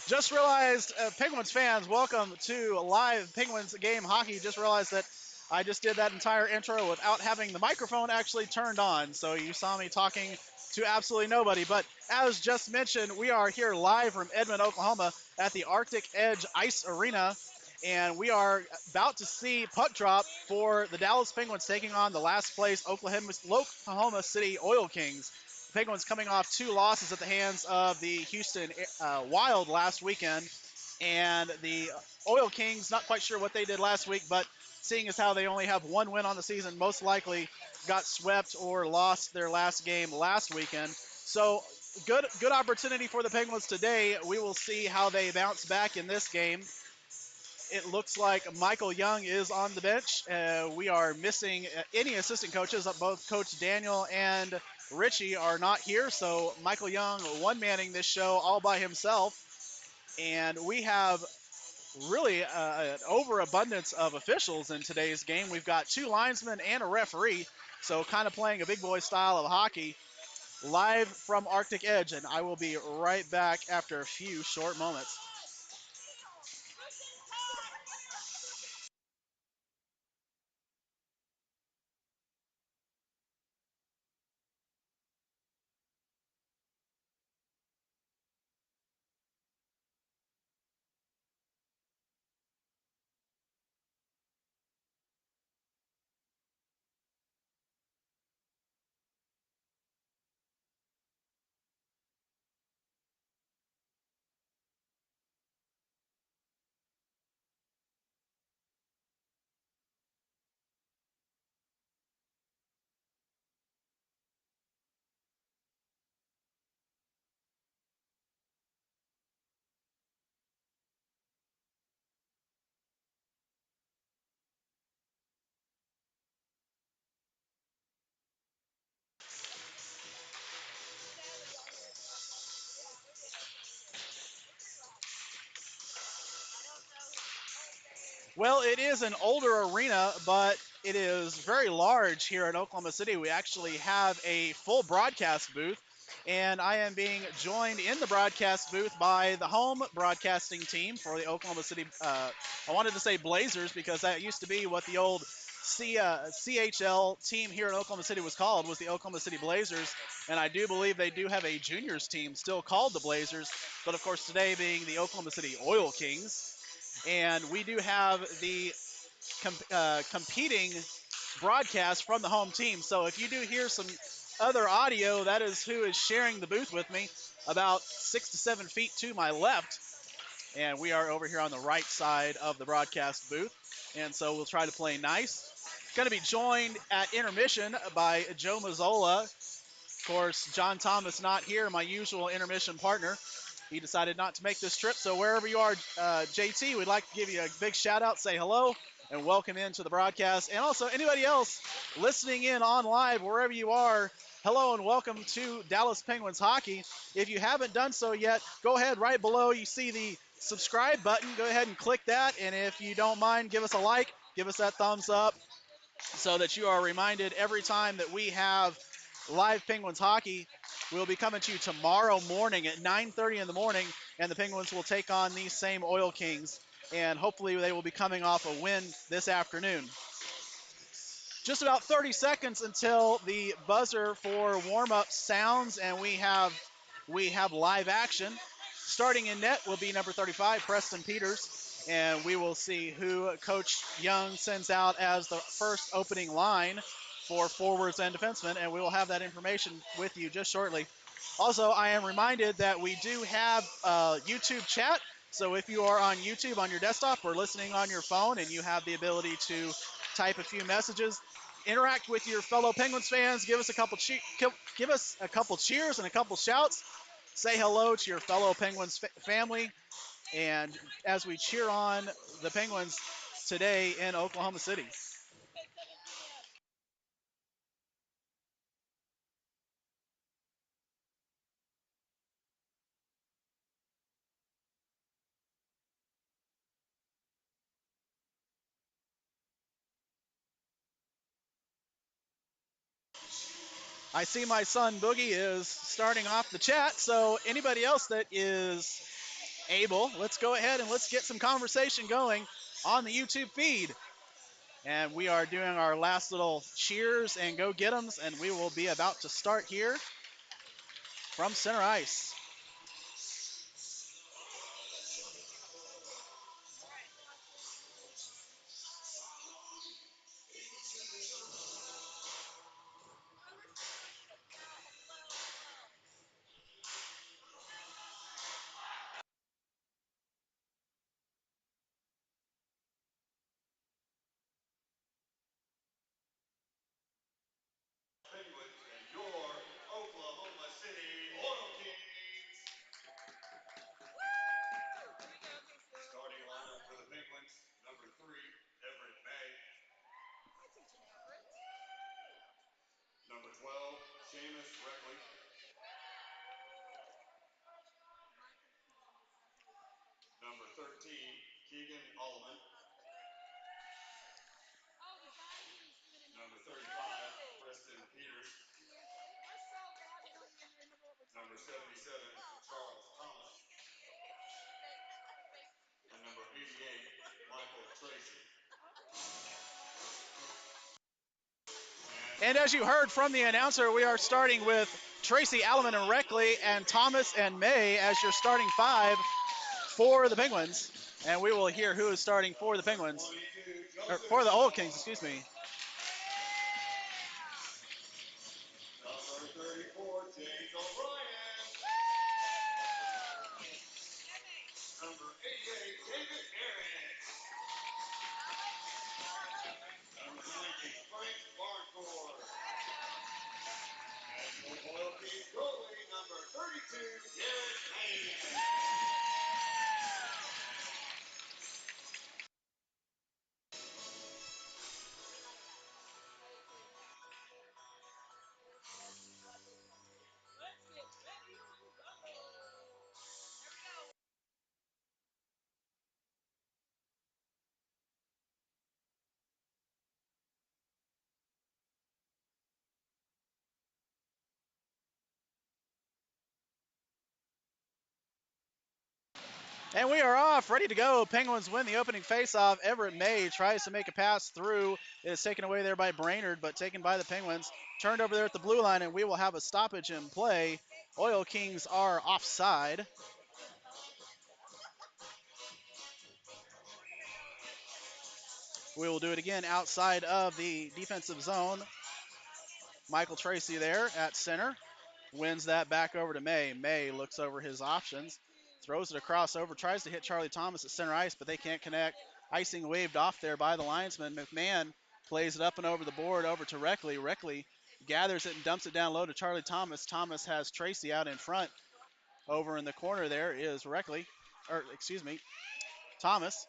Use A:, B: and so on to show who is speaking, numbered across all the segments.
A: Just realized, Penguins fans, welcome to live Penguins game hockey. Just realized that I just did that entire intro without having the microphone actually turned on. So you saw me talking to absolutely nobody. But as just mentioned, we are here live from Edmond, Oklahoma at the Arctic Edge Ice Arena. And we are about to see puck drop for the Dallas Penguins taking on the last place Oklahoma City Oil Kings. Penguins coming off two losses at the hands of the Houston Wild last weekend. And the Oil Kings, not quite sure what they did last week, but seeing as how they only have one win on the season, most likely got swept or lost their last game last weekend. So good opportunity for the Penguins today. We will see how they bounce back in this game. It looks like Michael Young is on the bench. We are missing any assistant coaches. Both Coach Daniel and Richie are not here, so Michael Young one-manning this show all by himself. And we have really an overabundance of officials in today's game. We've got two linesmen and a referee, so kind of playing a big boy style of hockey live from Arctic Edge, and I will be right back after a few short moments. Well, it is an older arena, but it is very large here in Oklahoma City. We actually have a full broadcast booth, and I am being joined in the broadcast booth by the home broadcasting team for the Oklahoma City. I wanted to say Blazers because that used to be what the old CHL team here in Oklahoma City was called, was the Oklahoma City Blazers, and I do believe they do have a juniors team still called the Blazers, but of course today being the Oklahoma City Oil Kings. And we do have the competing broadcast from the home team. So if you do hear some other audio, that is who is sharing the booth with me about 6 to 7 feet to my left. And we are over here on the right side of the broadcast booth. And so we'll try to play nice. Going to be joined at intermission by Joe Mazzola. Of course, John Thomas not here, my usual intermission partner. He decided not to make this trip. So wherever you are, JT, we'd like to give you a big shout out, say hello, and welcome into the broadcast. And also anybody else listening in on live, wherever you are, hello and welcome to Dallas Penguins hockey. If you haven't done so yet, go ahead right below. You see the subscribe button. Go ahead and click that. And if you don't mind, give us a like, give us that thumbs up so that you are reminded every time that we have live Penguins hockey. We'll be coming to you tomorrow morning at 9:30 in the morning, and the Penguins will take on these same Oil Kings, and hopefully they will be coming off a win this afternoon. Just about 30 seconds until the buzzer for warm-up sounds, and we have live action. Starting in net will be number 35, Preston Peters, and we will see who Coach Young sends out as the first opening line for forwards and defensemen, and we will have that information with you just shortly. Also, I am reminded that we do have YouTube chat. So if you are on YouTube on your desktop or listening on your phone and you have the ability to type a few messages, interact with your fellow Penguins fans, give us a couple cheers and a couple shouts. Say hello to your fellow Penguins family, and as we cheer on the Penguins today in Oklahoma City. I see my son Boogie is starting off the chat, so anybody else that is Abel, let's go ahead and let's get some conversation going on the YouTube feed. And we are doing our last little cheers and go get 'ems, and we will be about to start here from center ice.
B: Penguins and your Oklahoma City Oil Kings. Starting lineup for the Penguins, number 3, Everett May. Number 12, Seamus Reckley. Number 13, Keegan Allman. Number 35, Preston Peters. Number 77, Charles Thomas. And number 88, Michael Tracy.
A: And as you heard from the announcer, we are starting with Tracy, Alleman, and Reckley, and Thomas and May as your starting five for the Penguins. And we will hear who is starting for the Penguins, or for the Oil Kings, excuse me.
B: Number 34, James O'Brien. Number 88, David Harris. Number 90, Frank Barncourt. And your Oil Kings goalie, number 32, Garrett Mann.
A: And we are off, ready to go. Penguins win the opening faceoff. Everett May tries to make a pass through. It is taken away there by Brainerd, but taken by the Penguins. Turned over there at the blue line, and we will have a stoppage in play. Oil Kings are offside. We will do it again outside of the defensive zone. Michael Tracy there at center. Wins that back over to May. May looks over his options. Throws it across over. Tries to hit Charlie Thomas at center ice, but they can't connect. Icing waved off there by the linesman. McMahon plays it up and over the board over to Reckley. Reckley gathers it and dumps it down low to Charlie Thomas. Thomas has Tracy out in front. Over in the corner there is Reckley, or excuse me, Thomas.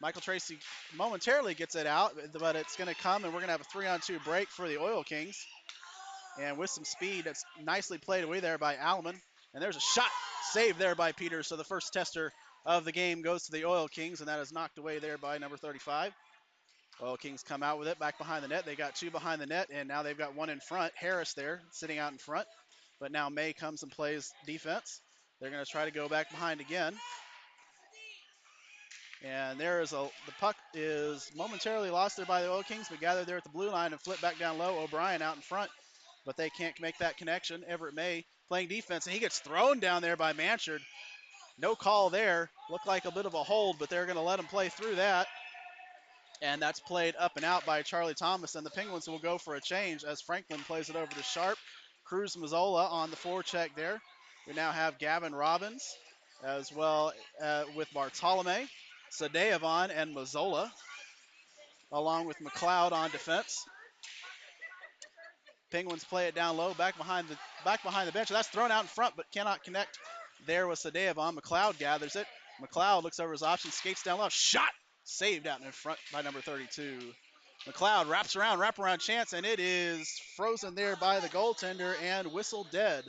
A: Michael Tracy momentarily gets it out, but it's going to come, and we're going to have a 3-on-2 break for the Oil Kings. And with some speed, that's nicely played away there by Alleman. And there's a shot saved there by Peters. So the first tester of the game goes to the Oil Kings, and that is knocked away there by number 35. Oil Kings come out with it back behind the net. They got two behind the net, and now they've got one in front. Harris there sitting out in front. But now May comes and plays defense. They're going to try to go back behind again. And the puck is momentarily lost there by the Oil Kings, but gathered there at the blue line and flipped back down low. O'Brien out in front, but they can't make that connection. Everett May playing defense, and he gets thrown down there by Manchard. No call there. Looked like a bit of a hold, but they're going to let him play through that. And that's played up and out by Charlie Thomas, and the Penguins will go for a change as Franklin plays it over to Sharp. Cruz Mazzola on the forecheck there. We now have Gavin Robbins as well with Bartolome, Sadeavon, and Mazzola, along with McLeod on defense. Penguins play it down low, back behind the bench. That's thrown out in front, but cannot connect there with Sadeavon. McLeod gathers it. McLeod looks over his options, skates down low, shot saved out in front by number 32. McLeod wraps around, wraparound chance, and it is frozen there by the goaltender and whistled dead.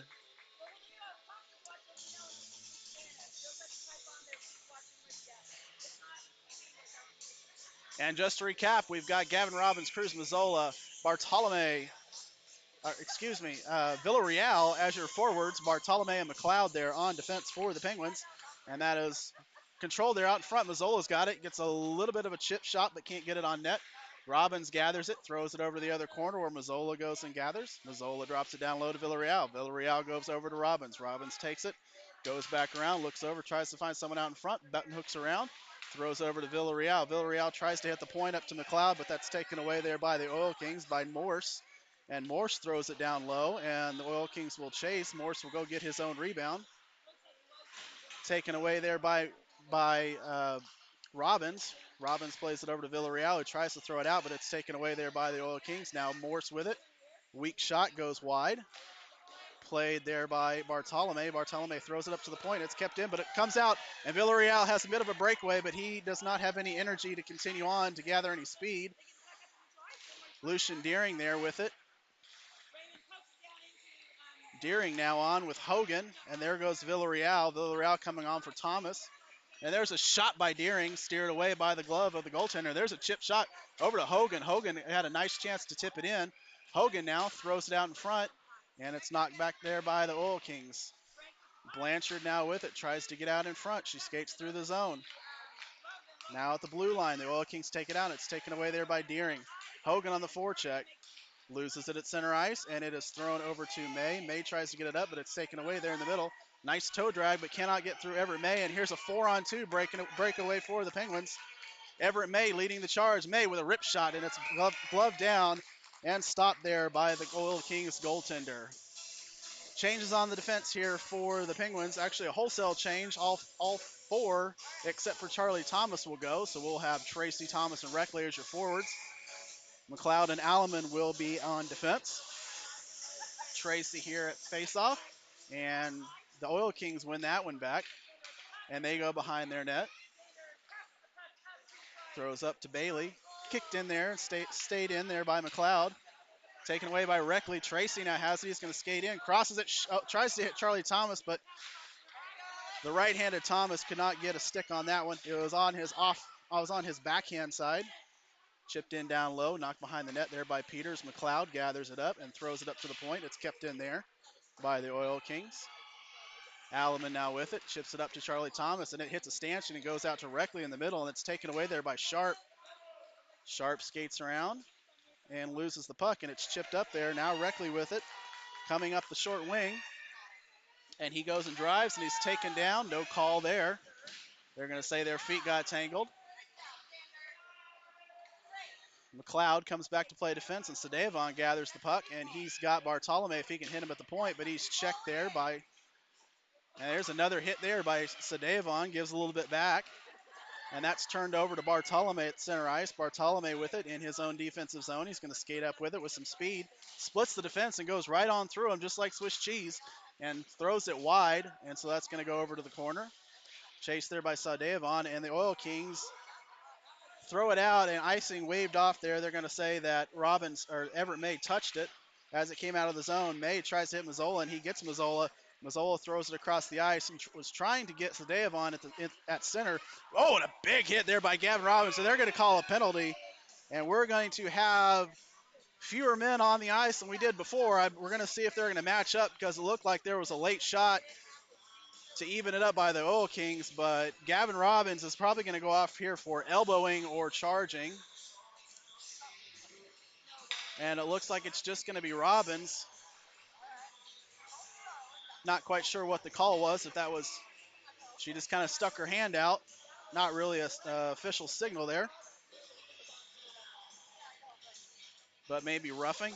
A: And just to recap, we've got Gavin Robbins, Cruz Mazzola, Bartolome, Villarreal as your forwards. Bartolome and McLeod there on defense for the Penguins. And that is controlled there out in front. Mazzola's got it. Gets a little bit of a chip shot, but can't get it on net. Robbins gathers it, throws it over to the other corner where Mazzola goes and gathers. Mazzola drops it down low to Villarreal. Villarreal goes over to Robbins. Robbins takes it, goes back around, looks over, tries to find someone out in front. Button hooks around, throws over to Villarreal. Villarreal tries to hit the point up to McLeod, but that's taken away there by the Oil Kings by Morse. And Morse throws it down low, and the Oil Kings will chase. Morse will go get his own rebound. Taken away there by Robbins. Robbins plays it over to Villarreal, who tries to throw it out, but it's taken away there by the Oil Kings. Now Morse with it. Weak shot goes wide. Played there by Bartolome. Bartolome throws it up to the point. It's kept in, but it comes out, and Villarreal has a bit of a breakaway, but he does not have any energy to continue on to gather any speed. Lucian Deering there with it. Deering now on with Hogan, and there goes Villarreal. Villarreal coming on for Thomas. And there's a shot by Deering, steered away by the glove of the goaltender. There's a chip shot over to Hogan. Hogan had a nice chance to tip it in. Hogan now throws it out in front, and it's knocked back there by the Oil Kings. Blanchard now with it, tries to get out in front. She skates through the zone. Now at the blue line, the Oil Kings take it out. It's taken away there by Deering. Hogan on the forecheck. Loses it at center ice, and it is thrown over to May. May tries to get it up, but it's taken away there in the middle. Nice toe drag, but cannot get through Everett May. And here's a 4-on-2 breakaway for the Penguins. Everett May leading the charge. May with a rip shot, and it's glove down and stopped there by the Oil Kings goaltender. Changes on the defense here for the Penguins. Actually, a wholesale change. All four, except for Charlie Thomas, will go. So we'll have Tracy Thomas and Reckley as your forwards. McLeod and Alleman will be on defense. Tracy here at faceoff, and the Oil Kings win that one back, and they go behind their net. Throws up to Bailey, kicked in there, stayed in there by McLeod. Taken away by Reckley. Tracy now has it. He's going to skate in, crosses it, tries to hit Charlie Thomas, but the right-handed Thomas could not get a stick on that one. It was on his backhand side. Chipped in down low, knocked behind the net there by Peters. McLeod gathers it up and throws it up to the point. It's kept in there by the Oil Kings. Alleman now with it, chips it up to Charlie Thomas, and it hits a stanchion and goes out to Reckley in the middle, and it's taken away there by Sharp. Sharp skates around and loses the puck, and it's chipped up there. Now Reckley with it, coming up the short wing, and he goes and drives, and he's taken down. No call there. They're going to say their feet got tangled. McLeod comes back to play defense, and Sadevon gathers the puck, and he's got Bartolome if he can hit him at the point, but he's checked there by, and there's another hit there by Sadevon, gives a little bit back, and that's turned over to Bartolome at center ice. Bartolome with it in his own defensive zone. He's going to skate up with it with some speed, splits the defense and goes right on through him just like Swiss cheese, and throws it wide, and so that's going to go over to the corner. Chased there by Sadevon, and the Oil Kings throw it out, and icing waved off there. They're going to say that Robbins or Everett May touched it as it came out of the zone. May tries to hit Mazzola, and he gets Mazzola. Mazzola throws it across the ice and was trying to get Sadevon at center. Oh, and a big hit there by Gavin Robbins. So they're going to call a penalty, and we're going to have fewer men on the ice than we did before. We're going to see if they're going to match up because it looked like there was a late shot to even it up by the Oil Kings, but Gavin Robbins is probably going to go off here for elbowing or charging. And it looks like it's just going to be Robbins. Not quite sure what the call was, if that was, she just kind of stuck her hand out. Not really a official signal there, but maybe roughing.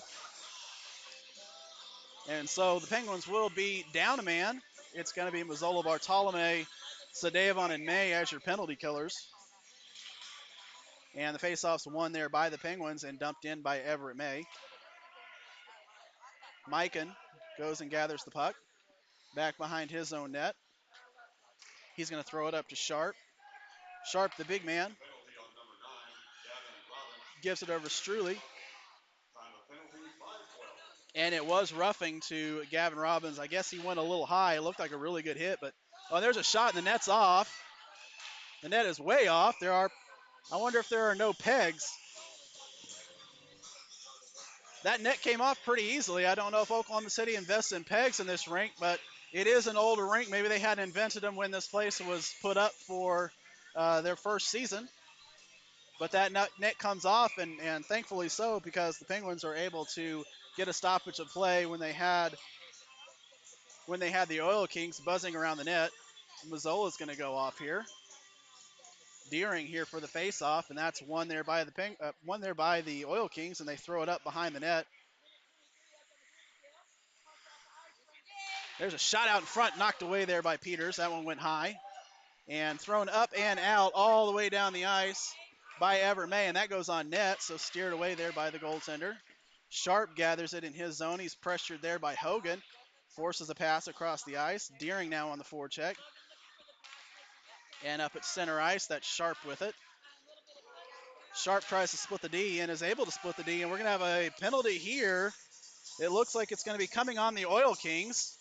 A: And so the Penguins will be down a man. It's going to be Mazzola, Bartolome, Sadevon, and May as your penalty killers. And the faceoff's won there by the Penguins and dumped in by Everett May. Mikan goes and gathers the puck back behind his own net. He's going to throw it up to Sharp. Sharp, the big man,
B: Penalty on number 9, Gavin Robbins.
A: gives it over to Struley.
B: Time of penalty, 5:12.
A: And it was roughing to Gavin Robbins. I guess he went a little high. It looked like a really good hit, but oh, there's a shot and the net's off. The net is way off. I wonder if there are no pegs. That net came off pretty easily. I don't know if Oklahoma City invests in pegs in this rink, but it is an older rink. Maybe they hadn't invented them when this place was put up for their first season. But that net comes off, and thankfully so, because the Penguins are able to get a stoppage of play when they had the Oil Kings buzzing around the net. Mazzola's going to go off here. Deering here for the face-off, and that's one there by the Oil Kings, and they throw it up behind the net. There's a shot out in front, knocked away there by Peters. That one went high. And thrown up and out all the way down the ice by Everett May, and that goes on net, so steered away there by the goaltender. Sharp gathers it in his zone. He's pressured there by Hogan. Forces a pass across the ice. Deering now on the forecheck. And up at center ice, that's Sharp with it. Sharp tries to split the D and is able to split the D, and we're going to have a penalty here. It looks like it's going to be coming on the Oil Kings.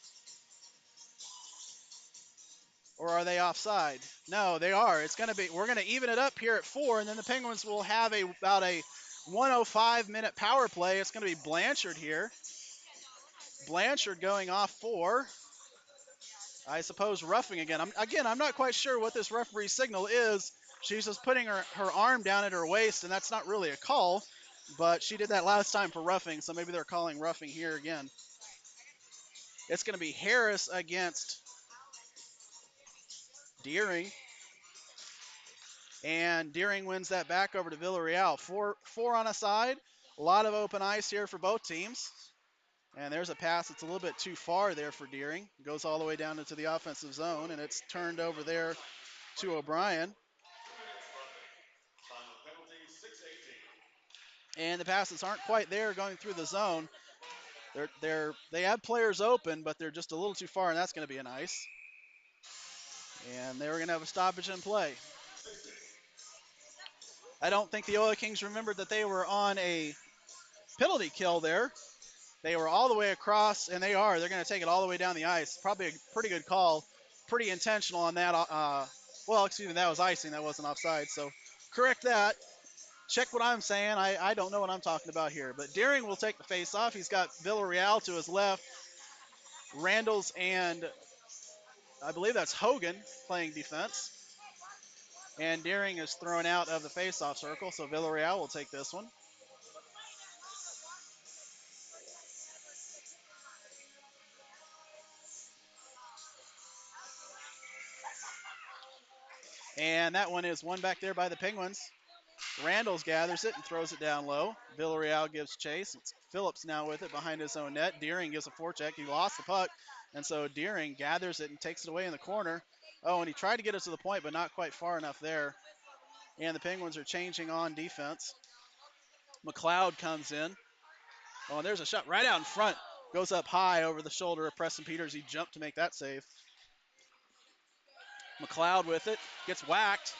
A: Or are they offside? No, they are. We're going to even it up here at 4, and then the Penguins will have about a 105-minute power play. It's going to be Blanchard here. Blanchard going off for, I suppose, roughing again. I'm not quite sure what this referee signal is. She's just putting her arm down at her waist, and that's not really a call, but she did that last time for roughing, so maybe they're calling roughing here again. It's going to be Harris against Deering. And Deering wins that back over to Villarreal. Four on a side. A lot of open ice here for both teams. And there's a pass that's a little bit too far there for Deering. Goes all the way down into the offensive zone, and it's turned over there to O'Brien.
B: Final penalty, 6:18.
A: And the passes aren't quite there going through the zone. They have players open, but they're just a little too far, and that's going to be an ice. And they were going to have a stoppage in play. I don't think the Oil Kings remembered that they were on a penalty kill there. They were all the way across, and they are. They're going to take it all the way down the ice. Probably a pretty good call. Pretty intentional on that. That was icing. That wasn't offside. So correct that. Check what I'm saying. I don't know what I'm talking about here. But Deering will take the face off. He's got Villarreal to his left. Randalls and I believe that's Hogan playing defense. And Deering is thrown out of the face-off circle, so Villarreal will take this one. And that one is one back there by the Penguins. Randalls gathers it and throws it down low. Villarreal gives chase. It's Phillips now with it behind his own net. Deering gives a forecheck. He lost the puck, and so Deering gathers it and takes it away in the corner. Oh, and he tried to get it to the point, but not quite far enough there. And the Penguins are changing on defense. McLeod comes in. Oh, and there's a shot right out in front. Goes up high over the shoulder of Preston Peters. He jumped to make that save. McLeod with it. Gets whacked.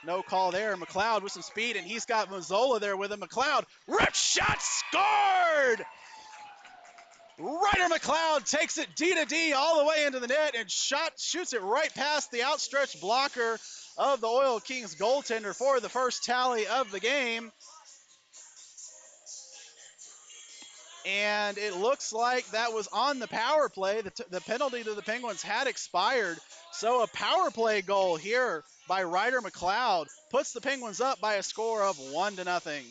A: No call there. McLeod with some speed, and he's got Mazzola there with him. McLeod, rip shot, scored! Ryder McLeod takes it D to D all the way into the net and shoots it right past the outstretched blocker of the Oil Kings goaltender for the first tally of the game. And it looks like that was on the power play. The penalty to the Penguins had expired. So a power play goal here by Ryder McLeod puts the Penguins up by a score of 1-0.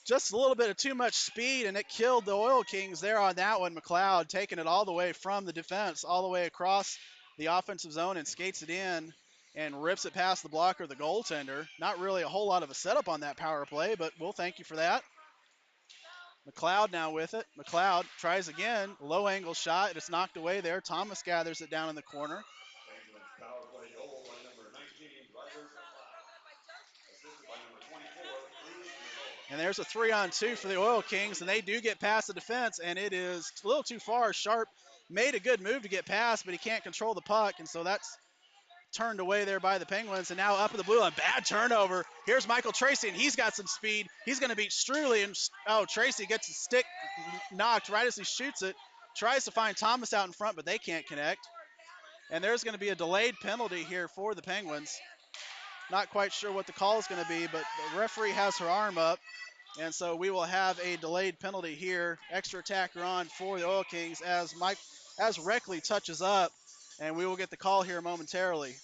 A: Just a little bit of too much speed, and it killed the Oil Kings there on that one. McLeod taking it all the way from the defense, all the way across the offensive zone and skates it in and rips it past the blocker, the goaltender. Not really a whole lot of a setup on that power play, but we'll thank you for that. McLeod now with it. McLeod tries again. Low angle shot. It's knocked away there. Thomas gathers it down in the corner.
B: Penguins power play goal by number 19, Ryder McLeod. Assisted by number 24, Cruz Mazzola.
A: And there's a 3-on-2 for the Oil Kings, and they do get past the defense, and it is a little too far. Sharp made a good move to get past, but he can't control the puck, and so that's turned away there by the Penguins. And now up in the blue line, bad turnover. Here's Michael Tracy, and he's got some speed. He's going to beat Struley, and Tracy gets his stick knocked right as he shoots it. Tries to find Thomas out in front, but they can't connect. And there's going to be a delayed penalty here for the Penguins. Not quite sure what the call is going to be, but the referee has her arm up. And so we will have a delayed penalty here. Extra attacker on for the Oil Kings as Reckley touches up. And we will get the call here momentarily.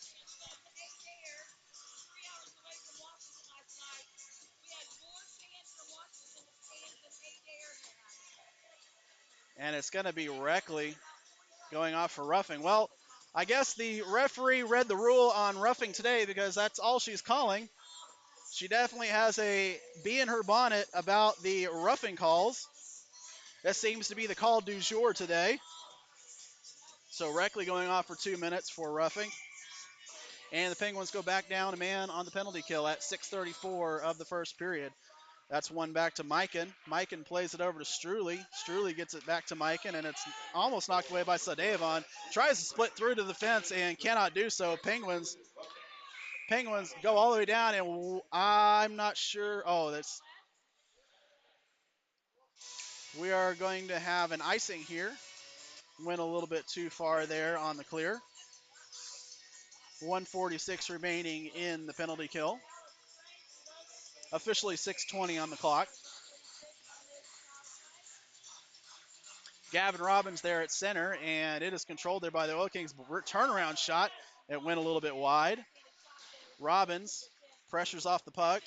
A: And it's going to be Reckley going off for roughing. Well, I guess the referee read the rule on roughing today because that's all she's calling. She definitely has a bee in her bonnet about the roughing calls. That seems to be the call du jour today. So Reckley going off for 2 minutes for roughing. And the Penguins go back down a man on the penalty kill at 6:34 of the first period. That's one back to Mikan. Mikan plays it over to Struley. Struley gets it back to Mikan, and it's almost knocked away by Sadevon. Tries to split through to the fence and cannot do so. Penguins go all the way down, and I'm not sure. We are going to have an icing here. Went a little bit too far there on the clear. 1:46 remaining in the penalty kill. Officially 6:20 on the clock. Gavin Robbins there at center, and it is controlled there by the Oil Kings. Turnaround shot. It went a little bit wide. Robbins pressures off the puck.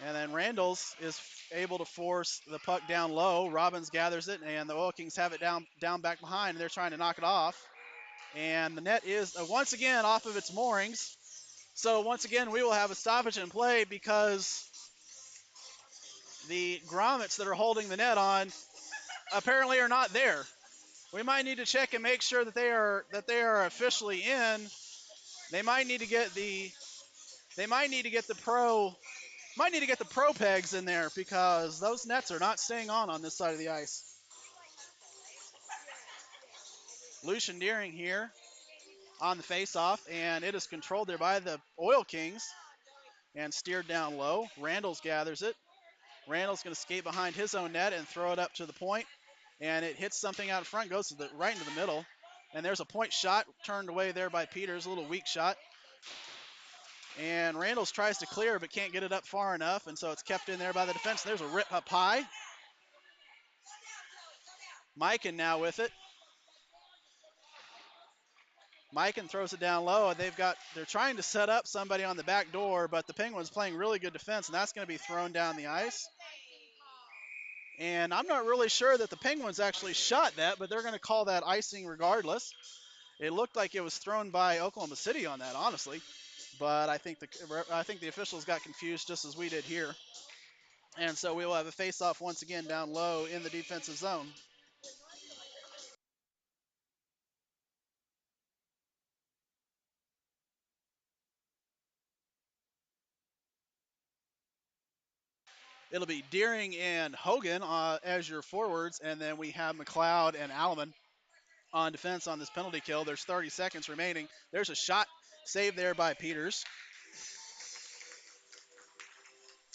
A: And then Randalls is able to force the puck down low. Robbins gathers it, and the Oil Kings have it down back behind, and they're trying to knock it off. And the net is once again off of its moorings. So once again, we will have a stoppage in play because the grommets that are holding the net on apparently are not there. We might need to check and make sure that they are officially in. They might need to get the pro pegs in there because those nets are not staying on this side of the ice. Lucian Deering here on the face-off, and it is controlled there by the Oil Kings and steered down low. Randalls gathers it. Randall's going to skate behind his own net and throw it up to the point, and it hits something out in front, goes to right into the middle. And there's a point shot turned away there by Peters, a little weak shot. And Randalls tries to clear but can't get it up far enough, and so it's kept in there by the defense. There's a rip up high. Mikan now with it. Mikan throws it down low, and they're trying to set up somebody on the back door, but the Penguins playing really good defense, and that's going to be thrown down the ice. And I'm not really sure that the Penguins actually shot that, but they're going to call that icing regardless. It looked like it was thrown by Oklahoma City on that, honestly. But I think the officials got confused just as we did here. And so we will have a face-off once again down low in the defensive zone. It'll be Deering and Hogan as your forwards, and then we have McLeod and Alleman on defense on this penalty kill. There's 30 seconds remaining. There's a shot saved there by Peters.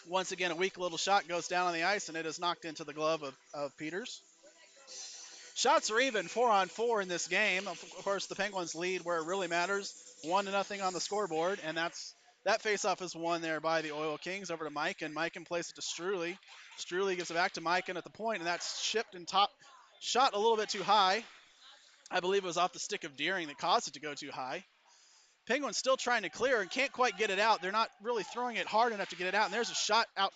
A: Once again, a weak little shot goes down on the ice, and it is knocked into the glove of Peters. Shots are even 4-on-4 in this game. Of course, the Penguins lead where it really matters, 1-0 on the scoreboard, and that faceoff is won there by the Oil Kings over to Mike, and Mike can place it to Struley. Struley gives it back to Mike at the point, and that's shipped and shot a little bit too high. I believe it was off the stick of Deering that caused it to go too high. Penguins still trying to clear and can't quite get it out. They're not really throwing it hard enough to get it out, and there's a shot out.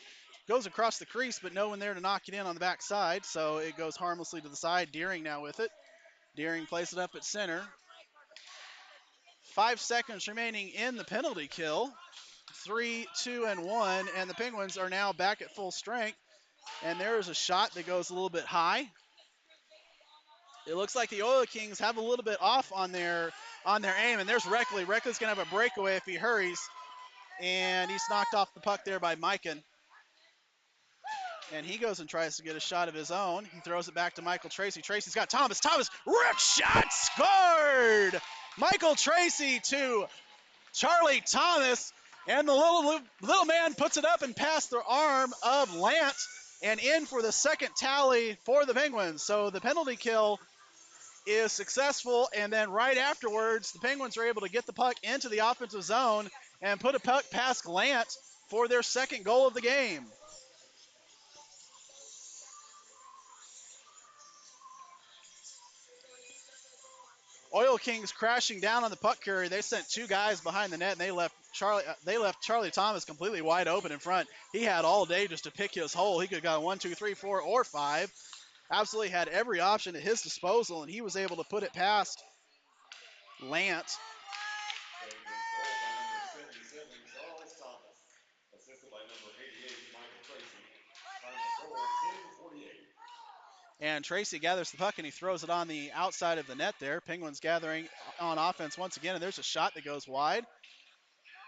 A: Goes across the crease, but no one there to knock it in on the backside, so it goes harmlessly to the side. Deering now with it. Deering plays it up at center. 5 seconds remaining in the penalty kill. 3, 2, and 1, and the Penguins are now back at full strength. And there is a shot that goes a little bit high. It looks like the Oil Kings have a little bit off on their aim, and there's Reckley. Reckley's going to have a breakaway if he hurries, and he's knocked off the puck there by Mikan. And he goes and tries to get a shot of his own. He throws it back to Michael Tracy. Tracy's got Thomas. Thomas, rip shot, scored! Michael Tracy to Charlie Thomas. And the little man puts it up and past the arm of Lance. and in for the second tally for the Penguins. So the penalty kill is successful, and then right afterwards, the Penguins are able to get the puck into the offensive zone and put a puck past Glant for their second goal of the game. Oil Kings crashing down on the puck carrier. They sent two guys behind the net, and they left Charlie Thomas completely wide open in front. He had all day just to pick his hole. He could have got 1, 2, 3, 4, or 5. Absolutely had every option at his disposal, and he was able to put it past Lant.
B: Saved his goal by number 77, Charles Thomas. Assisted by number 88, Michael Tracy. Time of goal, 10:48.
A: And Tracy gathers the puck and he throws it on the outside of the net there. Penguins gathering on offense once again, and there's a shot that goes wide.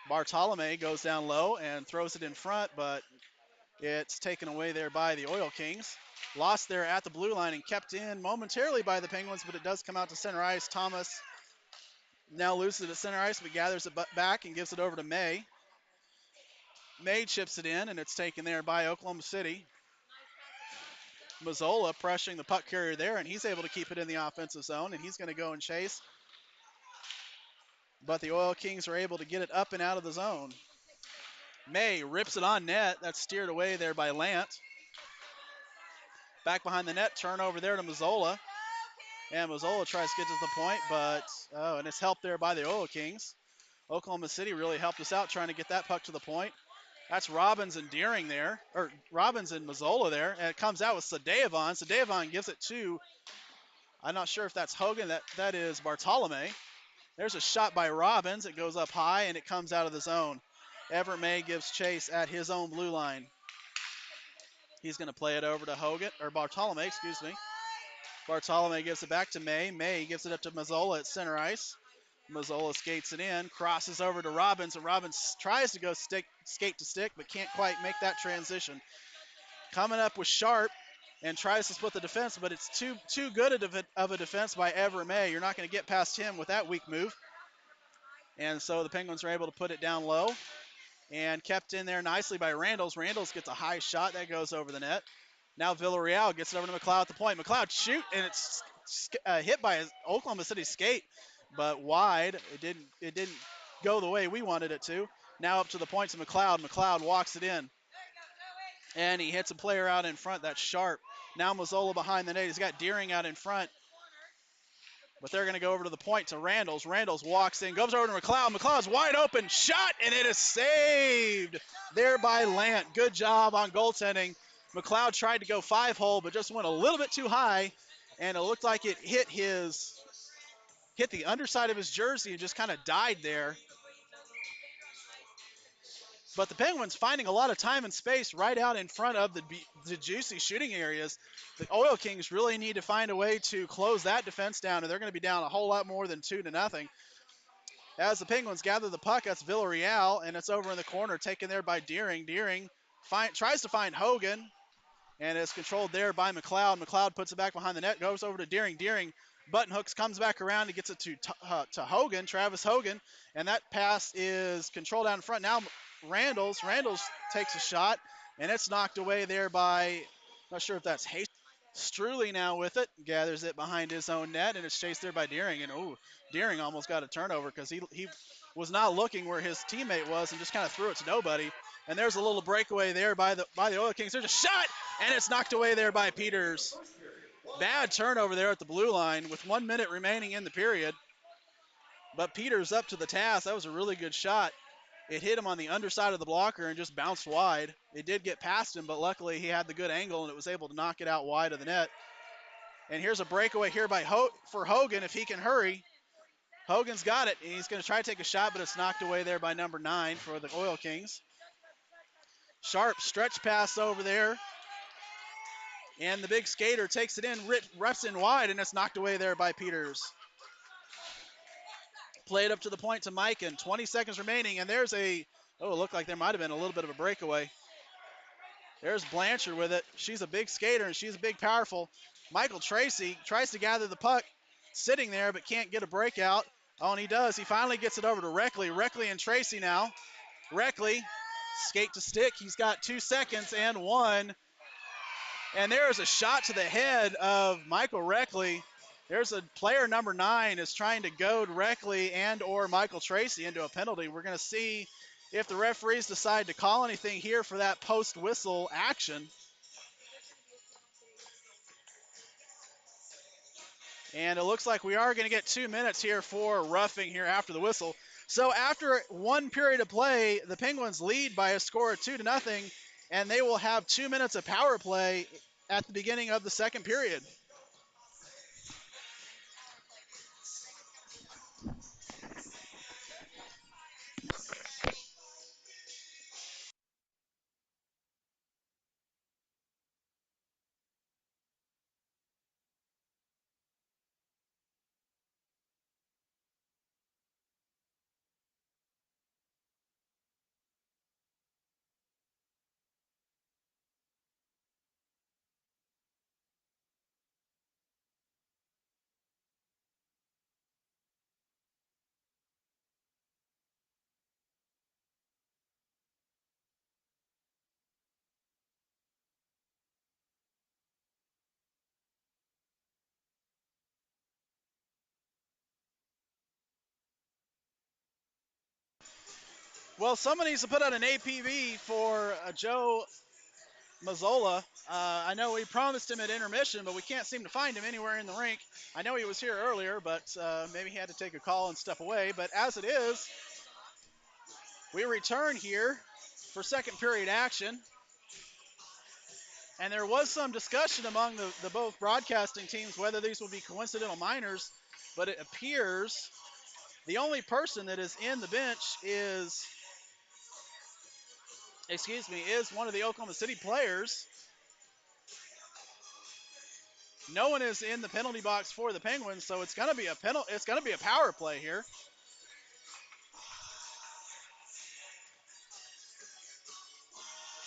A: Bartolome goes down low and throws it in front, but it's taken away there by the Oil Kings. Lost there at the blue line and kept in momentarily by the Penguins, but it does come out to center ice. Thomas now loses it at center ice, but gathers it back and gives it over to May. May chips it in, and it's taken there by Oklahoma City. Mazzola pressuring the puck carrier there, and he's able to keep it in the offensive zone, and he's going to go and chase. But the Oil Kings are able to get it up and out of the zone. May rips it on net. That's steered away there by Lant. Back behind the net, turnover there to Mazzola. And Mazzola tries to get to the point, but, and it's helped there by the Oil Kings. Oklahoma City really helped us out trying to get that puck to the point. That's Robbins and Deering there, or Robbins and Mazzola there, and it comes out with Sadevon. Sadevon gives it to, I'm not sure if that's Hogan, that is Bartolome. There's a shot by Robbins. It goes up high, and it comes out of the zone. Everett May gives chase at his own blue line. He's going to play it over to Hogan, or Bartolome, excuse me. Bartolome gives it back to May. May gives it up to Mazzola at center ice. Mazzola skates it in, crosses over to Robbins, and Robbins tries to go skate to stick, but can't quite make that transition. Coming up with Sharp and tries to split the defense, but it's too good of a defense by Everett May. You're not going to get past him with that weak move. And so the Penguins are able to put it down low and kept in there nicely by Randalls. Randalls gets a high shot that goes over the net. Now Villarreal gets it over to McLeod at the point. McLeod shoot, and it's hit by Oklahoma City skate, but wide. It didn't go the way we wanted it to. Now up to the point to McLeod. McLeod walks it in, and he hits a player out in front. That's Sharp. Now Mazzola behind the net. He's got Deering out in front. But they're going to go over to the point to Randalls. Randalls walks in, goes over to McLeod. McLeod's wide open, shot, and it is saved there by Lant. Good job on goaltending. McLeod tried to go 5-hole, but just went a little bit too high, and it looked like it hit the underside of his jersey and just kind of died there. But the Penguins finding a lot of time and space right out in front of the juicy shooting areas. The Oil Kings really need to find a way to close that defense down, and they're going to be down a whole lot more than 2-0. As the Penguins gather the puck, that's Villarreal, and it's over in the corner, taken there by Deering. Deering tries to find Hogan, and it's controlled there by McLeod. McLeod puts it back behind the net, goes over to Deering. Deering button hooks, comes back around and gets it to Hogan, Travis Hogan, and that pass is controlled out in front. Now Randalls takes a shot, and it's knocked away there by, not sure if that's Hastings. Struley now with it, gathers it behind his own net, and it's chased there by Deering. And Deering almost got a turnover because he was not looking where his teammate was and just kind of threw it to nobody. And there's a little breakaway there by the Oil Kings. There's a shot, and it's knocked away there by Peters. Bad turnover there at the blue line with 1 minute remaining in the period. But Peters up to the task. That was a really good shot. It hit him on the underside of the blocker and just bounced wide. It did get past him, but luckily he had the good angle and it was able to knock it out wide of the net. And here's a breakaway here for Hogan if he can hurry. Hogan's got it, and he's going to try to take a shot, but it's knocked away there by number 9 for the Oil Kings. Sharp stretch pass over there, and the big skater takes it in, refs in wide, and it's knocked away there by Peters. Played up to the point to Mikan. 20 seconds remaining, and there's it looked like there might have been a little bit of a breakaway. There's Blanchard with it. She's a big skater, and she's a big, powerful. Michael Tracy tries to gather the puck, sitting there, but can't get a breakout. Oh, and he does. He finally gets it over to Reckley. Reckley and Tracy now. Reckley, skate to stick. He's got 2 seconds and 1. And there is a shot to the head of Michael Reckley. There's a player number 9 is trying to goad Reckley and or Michael Tracy into a penalty. We're going to see if the referees decide to call anything here for that post whistle action. And it looks like we are going to get 2 minutes here for roughing here after the whistle. So after one period of play, the Penguins lead by a score of 2-0, and they will have 2 minutes of power play at the beginning of the second period. Well, someone needs to put out an APB for Joe Mazzola. I know we promised him at intermission, but we can't seem to find him anywhere in the rink. I know he was here earlier, but maybe he had to take a call and step away. But as it is, we return here for second period action. And there was some discussion among the both broadcasting teams whether these would be coincidental minors, but it appears the only person that is in the bench is one of the Oklahoma City players. No one is in the penalty box for the Penguins, so it's going to be a penalty. It's going to be a power play here.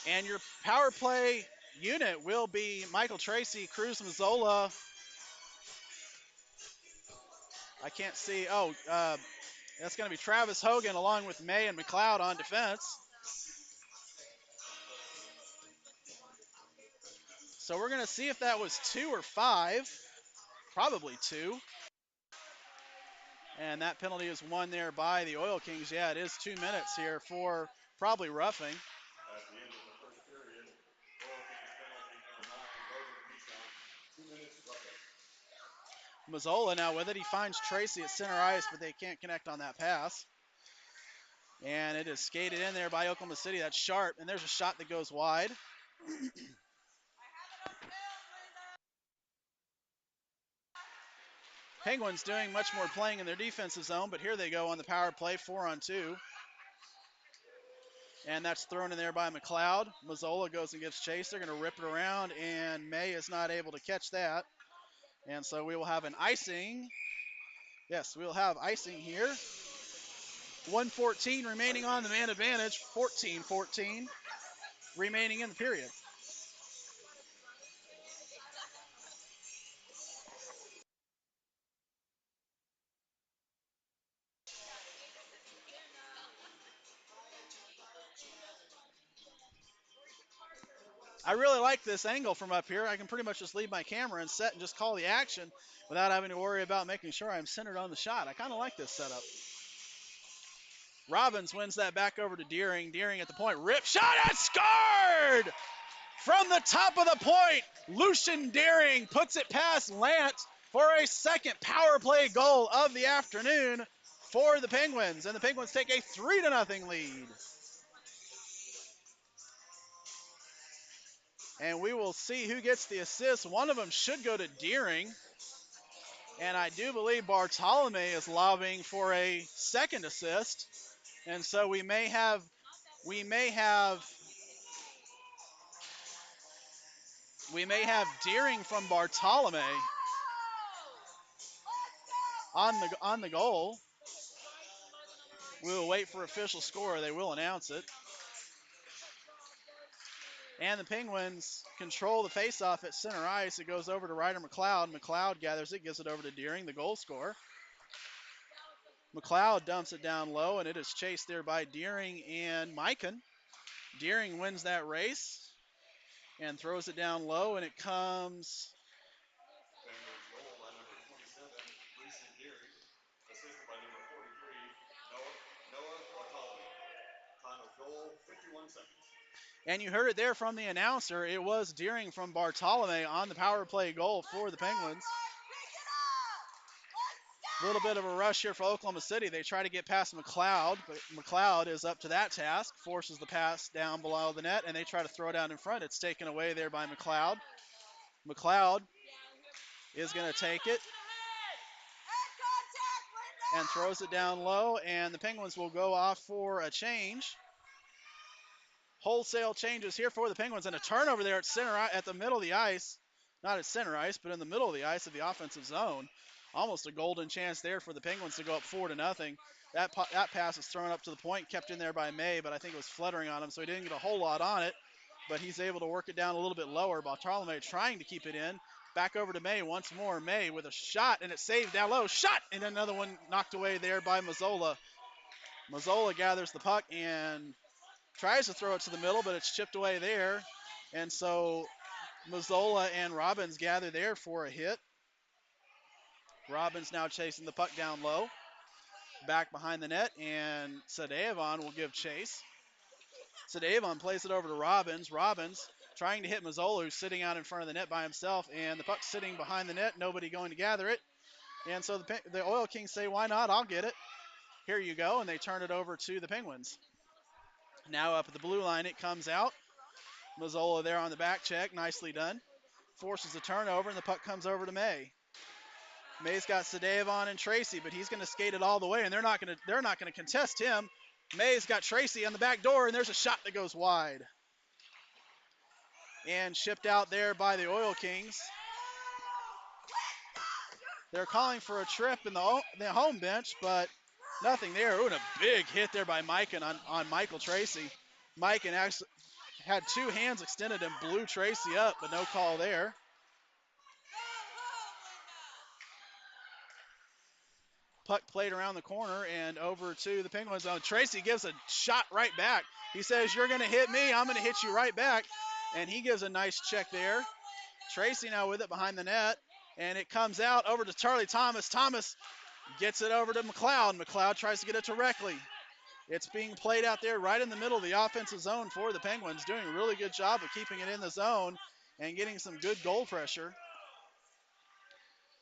A: And your power play unit will be Michael Tracy, Cruz Mazzola. I can't see. That's going to be Travis Hogan along with May and McLeod on defense. So we're going to see if that was 2 or 5. Probably 2. And that penalty is won there by the Oil Kings. Yeah, it is 2 minutes here for probably roughing.
B: At the end of the first period, Oil Kings penalty number 9, Logan Beecham, 2 minutes roughing.
A: Mazzola now with it. He finds Tracy at center ice, but they can't connect on that pass. And it is skated in there by Oklahoma City. That's sharp. And there's a shot that goes wide. Penguins doing much more playing in their defensive zone, but here they go on the power play, 4-on-2. And that's thrown in there by McLeod. Mazzola goes and gets chased. They're going to rip it around, and May is not able to catch that. And so we will have an icing. Yes, we'll have icing here. 1:14 remaining on the man advantage. 14-14 remaining in the period. I really like this angle from up here. I can pretty much just leave my camera and set and just call the action without having to worry about making sure I'm centered on the shot. I kind of like this setup. Robbins wins that back over to Deering. Deering at the point. Rip shot and scored! From the top of the point, Lucian Deering puts it past Lant for a second power play goal of the afternoon for the Penguins. And the Penguins take a 3-0 lead. And we will see who gets the assist. One of them should go to Deering. And I do believe Bartolome is lobbying for a second assist. And so we may have Deering from Bartolome on the goal. We will wait for official score. They will announce it. And the Penguins control the faceoff at center ice. It goes over to Ryder McLeod. McLeod gathers it, gives it over to Deering, the goal scorer. McLeod dumps it down low, and it is chased there by Deering and Mikan. Deering wins that race. and throws it down low, and it comes.
B: Penguins goal by number 27, Reese Deering, assisted by number 43, Noah Bartolome. Time of goal, 51 seconds.
A: And you heard it there from the announcer. It was Deering from Bartolome on the power play goal for the Penguins. A little bit of a rush here for Oklahoma City. They try to get past McLeod, but McLeod is up to that task, forces the pass down below the net, and they try to throw it out in front. It's taken away there by McLeod. McLeod is going to take it and throws it down low, and the Penguins will go off for a change. Wholesale changes here for the Penguins, and a turnover there at center at the middle of the ice. Not at center ice, but in the middle of the ice of the offensive zone. Almost a golden chance there for the Penguins to go up 4-0. That pass is thrown up to the point, kept in there by May, but I think it was fluttering on him, so he didn't get a whole lot on it. But he's able to work it down a little bit lower. Bartolome trying to keep it in. Back over to May once more. May with a shot, and it's saved down low. Shot! And another one knocked away there by Mazzola. Mazzola gathers the puck and tries to throw it to the middle, but it's chipped away there. And so Mazzola and Robbins gather there for a hit. Robbins now chasing the puck down low. Back behind the net, and Sadevon will give chase. Sadevon plays it over to Robbins. Robbins trying to hit Mazzola, who's sitting out in front of the net by himself, and the puck's sitting behind the net. Nobody going to gather it. And so the Oil Kings say, why not? I'll get it. Here you go. And they turn it over to the Penguins. Now up at the blue line, it comes out. Mazzola there on the back check. Nicely done. Forces the turnover, and the puck comes over to May. May's got Sadevon and Tracy, but he's going to skate it all the way, and they're not going to contest him. May's got Tracy on the back door, and there's a shot that goes wide. And shipped out there by the Oil Kings. They're calling for a trip in the home bench, but nothing there. Ooh, and a big hit there by Mikan on Michael Tracy. Mikan actually had two hands extended and blew Tracy up, but no call there. Puck played around the corner and over to the Penguins zone. Tracy gives a shot right back. He says, you're going to hit me, I'm going to hit you right back. And he gives a nice check there. Tracy now with it behind the net. And it comes out over to Charlie Thomas. Thomas gets it over to McLeod. McLeod tries to get it to Reckley. It's being played out there right in the middle of the offensive zone for the Penguins. Doing a really good job of keeping it in the zone and getting some good goal pressure.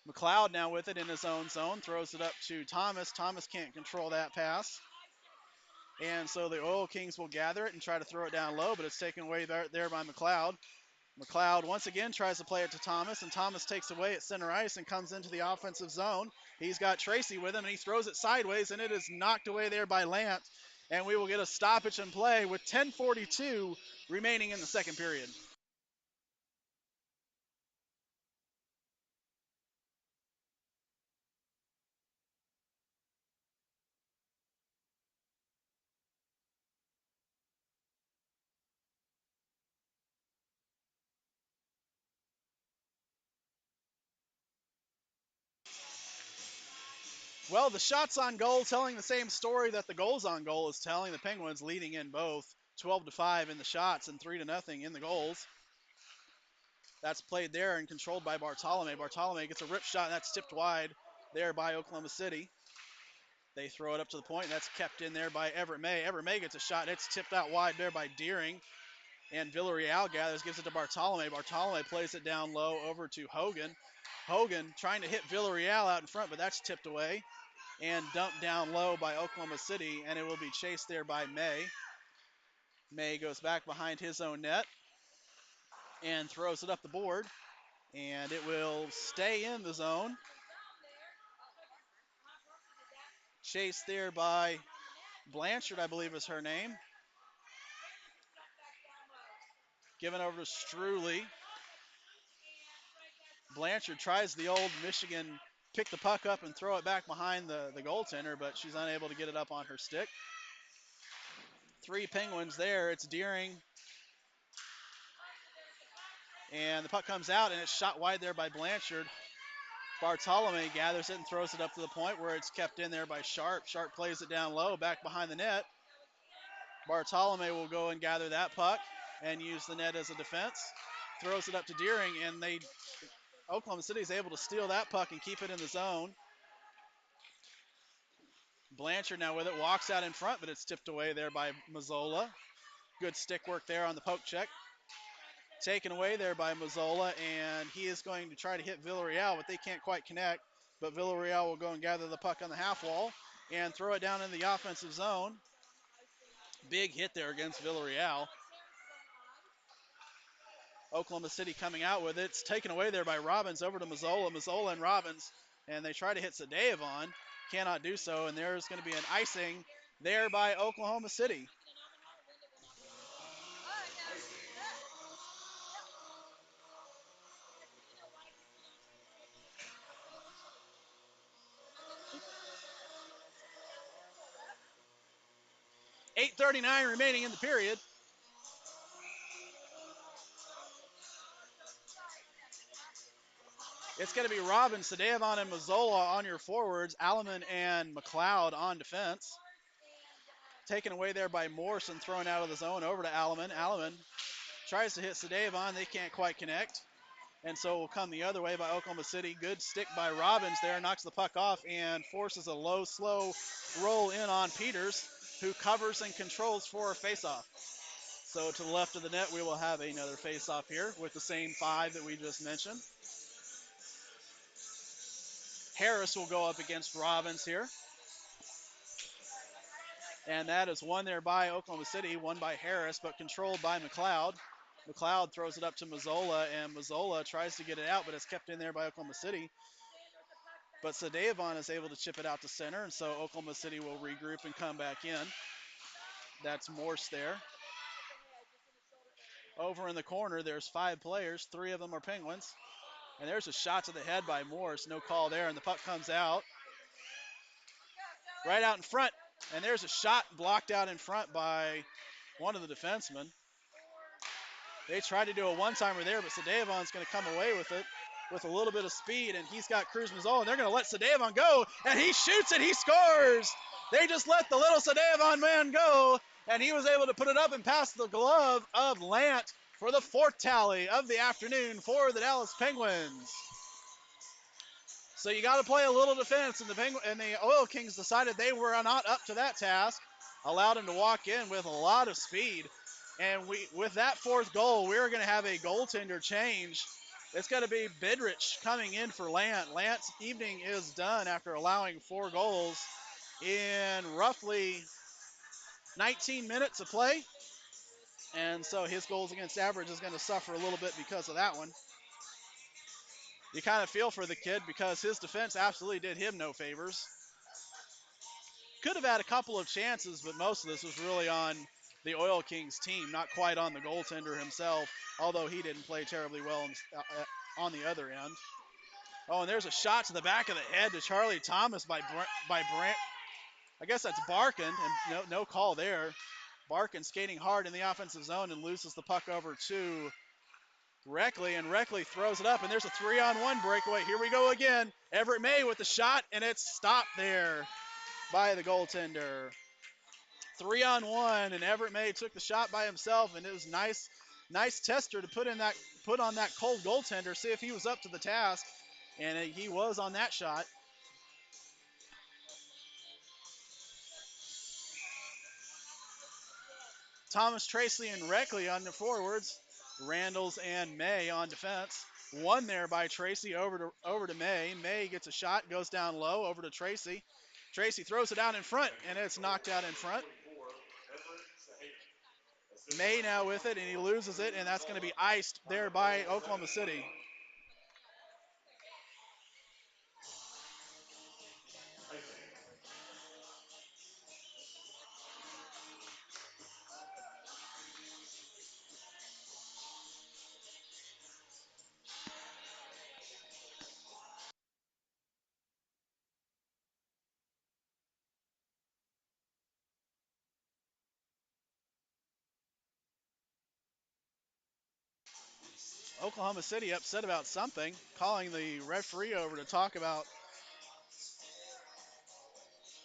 A: McLeod now with it in his own zone. Throws it up to Thomas. Thomas can't control that pass. And so the Oil Kings will gather it and try to throw it down low, but it's taken away there by McLeod. McLeod once again tries to play it to Thomas, and Thomas takes away at center ice and comes into the offensive zone. He's got Tracy with him, and he throws it sideways, and it is knocked away there by Lance. And we will get a stoppage in play with 10:42 remaining in the second period. Well, the shots on goal telling the same story that the goals on goal is telling. The Penguins leading in both 12-5 in the shots and 3-0 in the goals. That's played there and controlled by Bartolome. Bartolome gets a rip shot, and that's tipped wide there by Oklahoma City. They throw it up to the point, and that's kept in there by Everett May. Everett May gets a shot, and it's tipped out wide there by Deering. And Villarreal gathers, gives it to Bartolome. Bartolome plays it down low over to Hogan. Hogan trying to hit Villarreal out in front, but that's tipped away and dumped down low by Oklahoma City, and it will be chased there by May. May goes back behind his own net and throws it up the board, and it will stay in the zone. Chased there by Blanchard, I believe is her name. Given over to Struley. Blanchard tries the old Michigan pick the puck up and throw it back behind the goaltender, but she's unable to get it up on her stick. Three Penguins there. It's Deering. And the puck comes out, and it's shot wide there by Blanchard. Bartolome gathers it and throws it up to the point where it's kept in there by Sharp. Sharp plays it down low, back behind the net. Bartolome will go and gather that puck and use the net as a defense. Throws it up to Deering, and Oklahoma City is able to steal that puck and keep it in the zone. Blanchard now with it, walks out in front, but it's tipped away there by Mazzola. Good stick work there on the poke check. Taken away there by Mazzola, and he is going to try to hit Villarreal, but they can't quite connect. But Villarreal will go and gather the puck on the half wall and throw it down in the offensive zone. Big hit there against Villarreal. Oklahoma City coming out with it. It's taken away there by Robbins over to Mazzola. Mazzola and Robbins, and they try to hit Sadeevon. Cannot do so, and there's going to be an icing there by Oklahoma City.
B: Icing.
A: 8:39 remaining in the period. It's going to be Robbins, Sadeevon, and Mazzola on your forwards. Alleman and McLeod on defense. Taken away there by Morse and thrown out of the zone over to Alleman. Alleman tries to hit Sadeevon. They can't quite connect. And so it will come the other way by Oklahoma City. Good stick by Robbins there. Knocks the puck off and forces a low, slow roll in on Peters, who covers and controls for a faceoff. So to the left of the net, we will have another faceoff here with the same five that we just mentioned. Harris will go up against Robbins here. And that is won there by Oklahoma City, won by Harris, but controlled by McLeod. McLeod throws it up to Mazzola, and Mazzola tries to get it out, but it's kept in there by Oklahoma City. But Sadeevon is able to chip it out to center, and so Oklahoma City will regroup and come back in. That's Morse there. Over in the corner, there's 5 players. 3 of them are Penguins. And there's a shot to the head by Morse. No call there, and the puck comes out. Right out in front. And there's a shot blocked out in front by one of the defensemen. They tried to do a one-timer there, but Sadeevon's going to come away with it with a little bit of speed, and he's got Cruz Mazzola, and they're going to let Sadeevon go, and he shoots it. He scores. They just let the little Sadeevon man go, and he was able to put it up and pass the glove of Lant for the 4th tally of the afternoon for the Dallas Penguins. So you got to play a little defense, and the Oil Kings decided they were not up to that task. Allowed him to walk in with a lot of speed, and with that 4th goal, we're going to have a goaltender change. It's going to be Bidrich coming in for Lant. Lant's evening is done after allowing 4 goals in roughly 19 minutes of play, and so his goals against average is going to suffer a little bit because of that one. You kind of feel for the kid because his defense absolutely did him no favors. Could have had a couple of chances, but most of this was really on the Oil Kings team, not quite on the goaltender himself, although he didn't play terribly well on the other end. Oh, and there's a shot to the back of the head to Charlie Thomas by Brant. I guess that's Barkin, and no call there. Barkin skating hard in the offensive zone and loses the puck over to Reckley, and Reckley throws it up, and there's a 3-on-1 breakaway. Here we go again. Everett May with the shot, and it's stopped there by the goaltender. 3-on-1, and Everett May took the shot by himself, and it was nice tester to put on that cold goaltender, see if he was up to the task, and he was on that shot. Thomas, Tracy, and Reckley on the forwards. Randalls and May on defense. One there by Tracy over to May. May gets a shot, goes down low over to Tracy. Tracy throws it out in front, and it's knocked out in front. May now with it, and he loses it, and that's going to be iced there by Oklahoma City. Oklahoma City upset about something, calling the referee over to talk about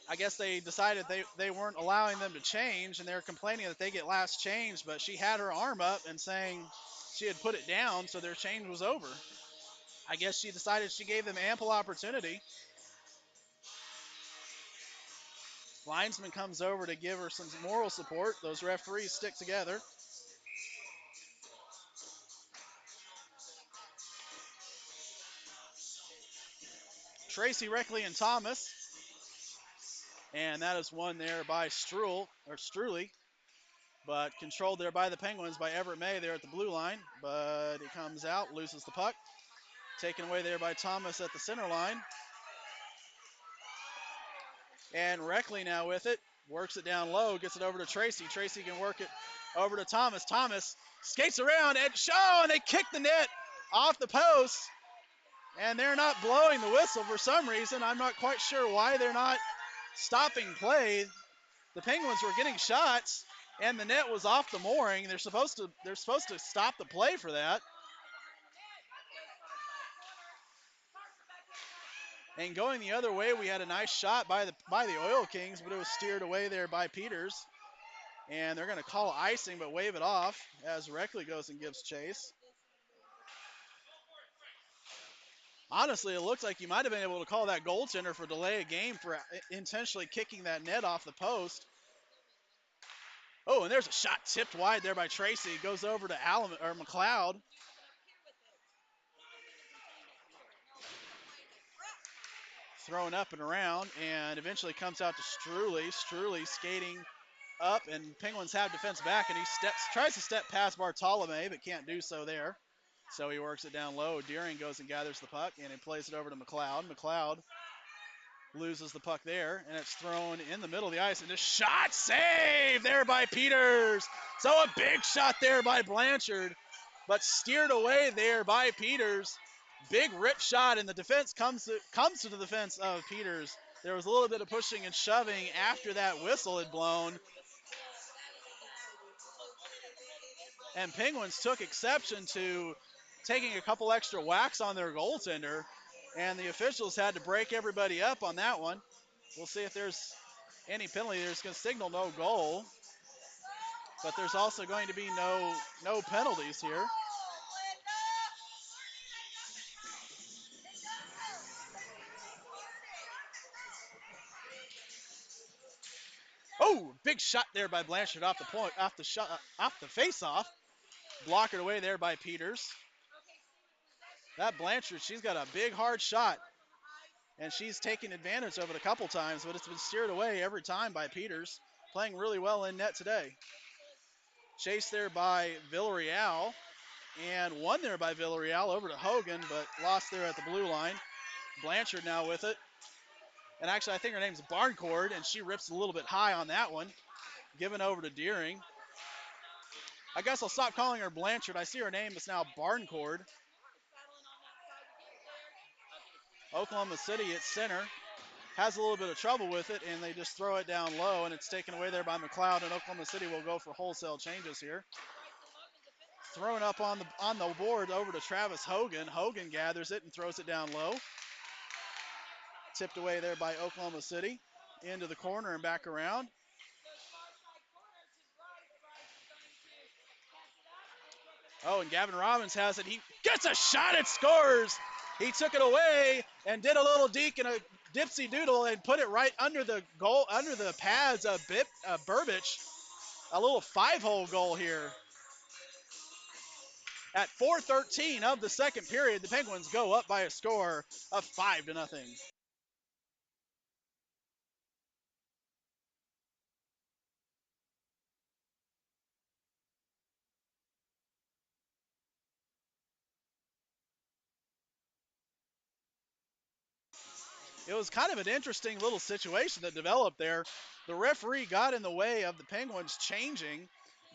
A: I guess they decided they weren't allowing them to change, and they were complaining that they get last change, but she had her arm up and saying she had put it down, so their change was over. I guess she decided she gave them ample opportunity. Linesman comes over to give her some moral support. Those referees stick together. Tracy, Reckley, and Thomas. And that is won there by Struley, but controlled there by the Penguins by Everett May there at the blue line. But it comes out, loses the puck. Taken away there by Thomas at the center line. And Reckley now with it. Works it down low, gets it over to Tracy. Tracy can work it over to Thomas. Thomas skates around and and they kick the net off the post. And they're not blowing the whistle for some reason. I'm not quite sure why they're not stopping play. The Penguins were getting shots, and the net was off the mooring. They're supposed to stop the play for that. And going the other way, we had a nice shot by the Oil Kings, but it was steered away there by Peters. And they're going to call icing, but wave it off as Reckley goes and gives chase. Honestly, it looks like you might have been able to call that goaltender for delay of game for intentionally kicking that net off the post. Oh, and there's a shot tipped wide there by Tracy. It goes over to McLeod. Thrown up and around, and eventually comes out to Struley. Struley skating up, and Penguins have defense back, and he tries to step past Bartolome, but can't do so there. So he works it down low. Deering goes and gathers the puck, and he plays it over to McLeod. McLeod loses the puck there, and it's thrown in the middle of the ice, and a shot saved there by Peters. So a big shot there by Blanchard, but steered away there by Peters. Big rip shot, and the defense comes to the defense of Peters. There was a little bit of pushing and shoving after that whistle had blown. And Penguins took exception to taking a couple extra whacks on their goaltender, and the officials had to break everybody up on that one. We'll see if there's any penalty. There's going to signal no goal, but there's also going to be no penalties here. Oh, big shot there by Blanchard off the point, off the face-off. Blocked away there by Peters. That Blanchard, she's got a big hard shot, and she's taken advantage of it a couple times, but it's been steered away every time by Peters. Playing really well in net today. Chased there by Villarreal, and won there by Villarreal over to Hogan, but lost there at the blue line. Blanchard now with it. And actually, I think her name's Barncourt, and she rips a little bit high on that one. Given over to Deering. I guess I'll stop calling her Blanchard. I see her name is now Barncourt. Oklahoma City at center. Has a little bit of trouble with it, and they just throw it down low, and it's taken away there by McLeod, and Oklahoma City will go for wholesale changes here. Thrown up on the board over to Travis Hogan. Hogan gathers it and throws it down low. Tipped away there by Oklahoma City. Into the corner and back around. Oh, and Gavin Robbins has it. He gets a shot and scores. He took it away and did a little deke and a dipsy doodle and put it right under the goal, under the pads of Burbich. A little 5-hole goal here. At 4:13 of the second period, the Penguins go up by a score of 5-0. It was kind of an interesting little situation that developed there. The referee got in the way of the Penguins changing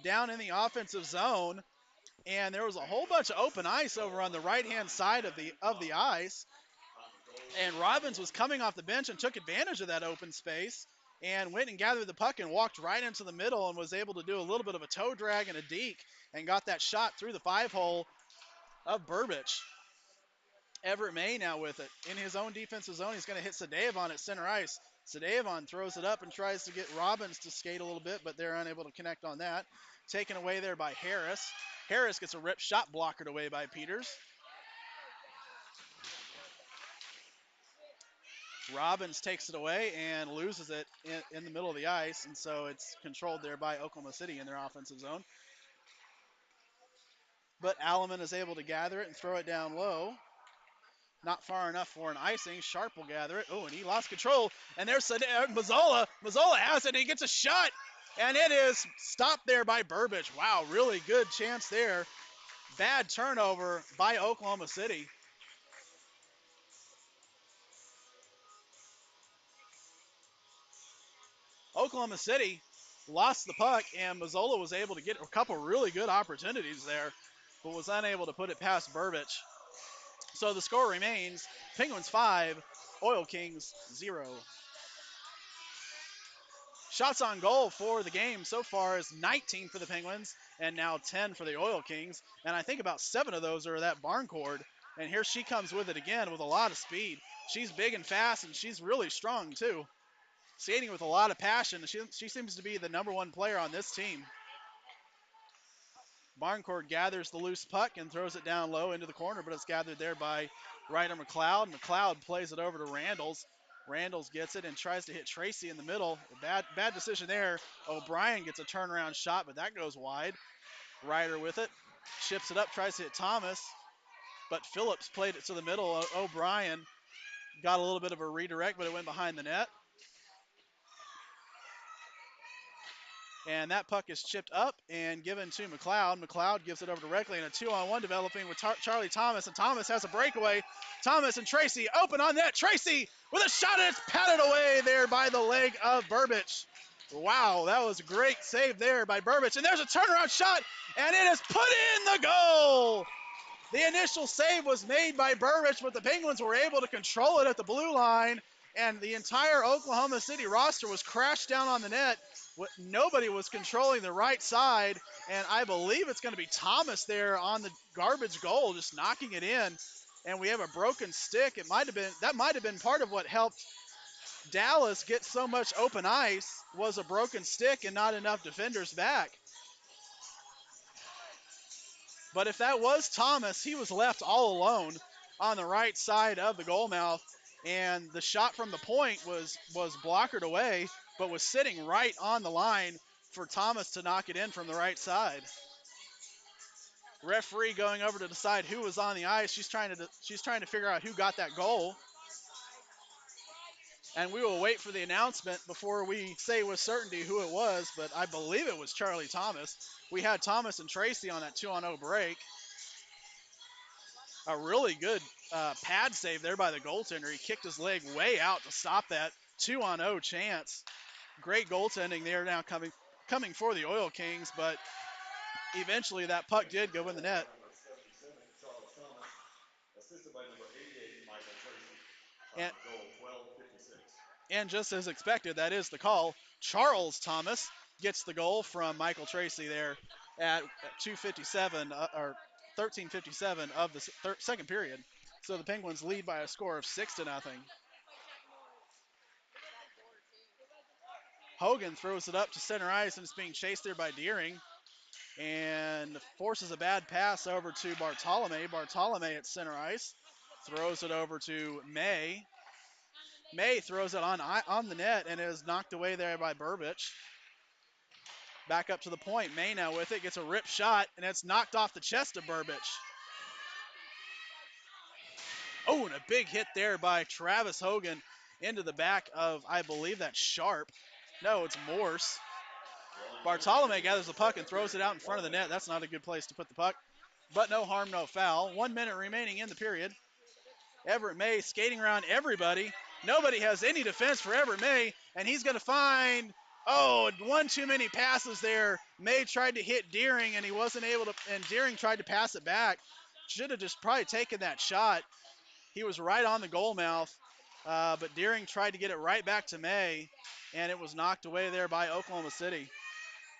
A: down in the offensive zone, and there was a whole bunch of open ice over on the right-hand side of the ice. And Robbins was coming off the bench and took advantage of that open space and went and gathered the puck and walked right into the middle and was able to do a little bit of a toe drag and a deke and got that shot through the 5-hole of Burbich. Everett May now with it. In his own defensive zone, he's going to hit Sadev on at center ice. Sadevon throws it up and tries to get Robbins to skate a little bit, but they're unable to connect on that. Taken away there by Harris. Harris gets a rip shot blockered away by Peters. Robbins takes it away and loses it in the middle of the ice, and so it's controlled there by Oklahoma City in their offensive zone. But Alleman is able to gather it and throw it down low. Not far enough for an icing. Sharp will gather it. Oh, and he lost control. And there's Mazzola. Mazzola has it, and he gets a shot. And it is stopped there by Burbage. Wow, really good chance there. Bad turnover by Oklahoma City. Oklahoma City lost the puck, and Mazzola was able to get a couple really good opportunities there, but was unable to put it past Burbage. So the score remains Penguins 5, Oil Kings 0. Shots on goal for the game so far is 19 for the Penguins and now 10 for the Oil Kings. And I think about 7 of those are that barn cord. And here she comes with it again with a lot of speed. She's big and fast, and she's really strong too. Skating with a lot of passion. She seems to be the number one player on this team. Barncourt gathers the loose puck and throws it down low into the corner, but it's gathered there by Ryder McLeod. McLeod plays it over to Randalls. Randalls gets it and tries to hit Tracy in the middle. Bad decision there. O'Brien gets a turnaround shot, but that goes wide. Ryder with it. Ships it up, tries to hit Thomas, but Phillips played it to the middle. O'Brien got a little bit of a redirect, but it went behind the net. And that puck is chipped up and given to McLeod. McLeod gives it over directly, and a 2-on-1 developing with Charlie Thomas, and Thomas has a breakaway. Thomas and Tracy open on net. Tracy with a shot, and it's patted away there by the leg of Burbage. Wow, that was a great save there by Burbage. And there's a turnaround shot, and it is put in the goal. The initial save was made by Burbage, but the Penguins were able to control it at the blue line, and the entire Oklahoma City roster was crashed down on the net. Nobody was controlling the right side, and I believe it's going to be Thomas there on the garbage goal, just knocking it in. And we have a broken stick. That might have been part of what helped Dallas get so much open ice, was a broken stick and not enough defenders back. But if that was Thomas, he was left all alone on the right side of the goal mouth, and the shot from the point was blockered away, but was sitting right on the line for Thomas to knock it in from the right side. Referee going over to decide who was on the ice. She's trying to figure out who got that goal. And we will wait for the announcement before we say with certainty who it was, but I believe it was Charlie Thomas. We had Thomas and Tracy on that 2-on-0 break. A really good pad save there by the goaltender. He kicked his leg way out to stop that 2-on-0 chance. Great goaltending there now coming for the Oil Kings, but eventually that puck did go in the net.
B: Number 77, Charles Thomas, assisted by number 88, Michael Tracy.
A: And,
B: Goal 12:56.
A: and just as expected, that is the call. Charles Thomas gets the goal from Michael Tracy there at 2:57 or 13:57 of the second period. So the Penguins lead by a score of 6-0. Hogan throws it up to center ice, and it's being chased there by Deering and forces a bad pass over to Bartolome. Bartolome at center ice throws it over to May. May throws it on the net and is knocked away there by Burbage. Back up to the point. May now with it, gets a rip shot, and it's knocked off the chest of Burbage. Oh, and a big hit there by Travis Hogan into the back of, I believe that's Sharp. No, it's Morse. Bartolome gathers the puck and throws it out in front of the net. That's not a good place to put the puck. But no harm, no foul. 1 minute remaining in the period. Everett May skating around everybody. Nobody has any defense for Everett May, and he's going to find, one too many passes there. May tried to hit Deering, and he wasn't able to, and Deering tried to pass it back. Should have just probably taken that shot. He was right on the goal mouth, but Deering tried to get it right back to May, and it was knocked away there by Oklahoma City.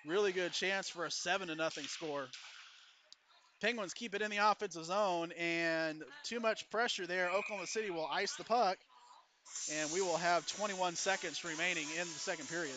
A: Really good chance for a 7-0 score. Penguins keep it in the offensive zone, and too much pressure there. Oklahoma City will ice the puck. And we will have 21 seconds remaining in the second period.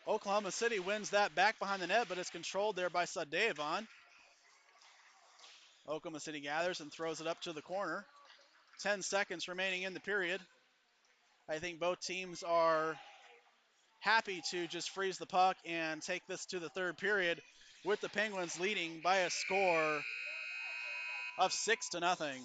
A: Oklahoma City wins that back behind the net, but it's controlled there by Sadevon. Oklahoma City gathers and throws it up to the corner. 10 seconds remaining in the period. I think both teams are happy to just freeze the puck and take this to the third period with the Penguins leading by a score of 6-0.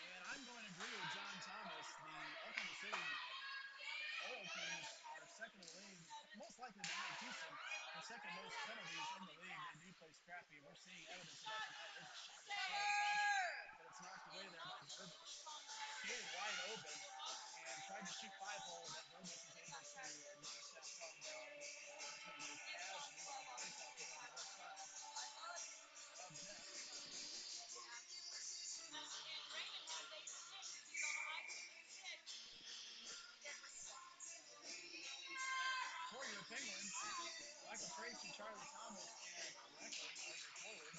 A: And I'm going to agree with John Thomas. The Oklahoma City Oil Kings are second in the league, most likely behind Houston, for second most penalties in the league. They do play scrappy. We're seeing evidence of that tonight. There's a shot by Charlie Thomas, but it's knocked away there by Burbage. Skated wide open and tried to shoot 5-hole, but Burbage was able to knock that puck down between his calves and even on the faceoff here on the left side of the net. For your Penguins, Michael Tracy, Charlie Thomas, and Reckler are your forwards.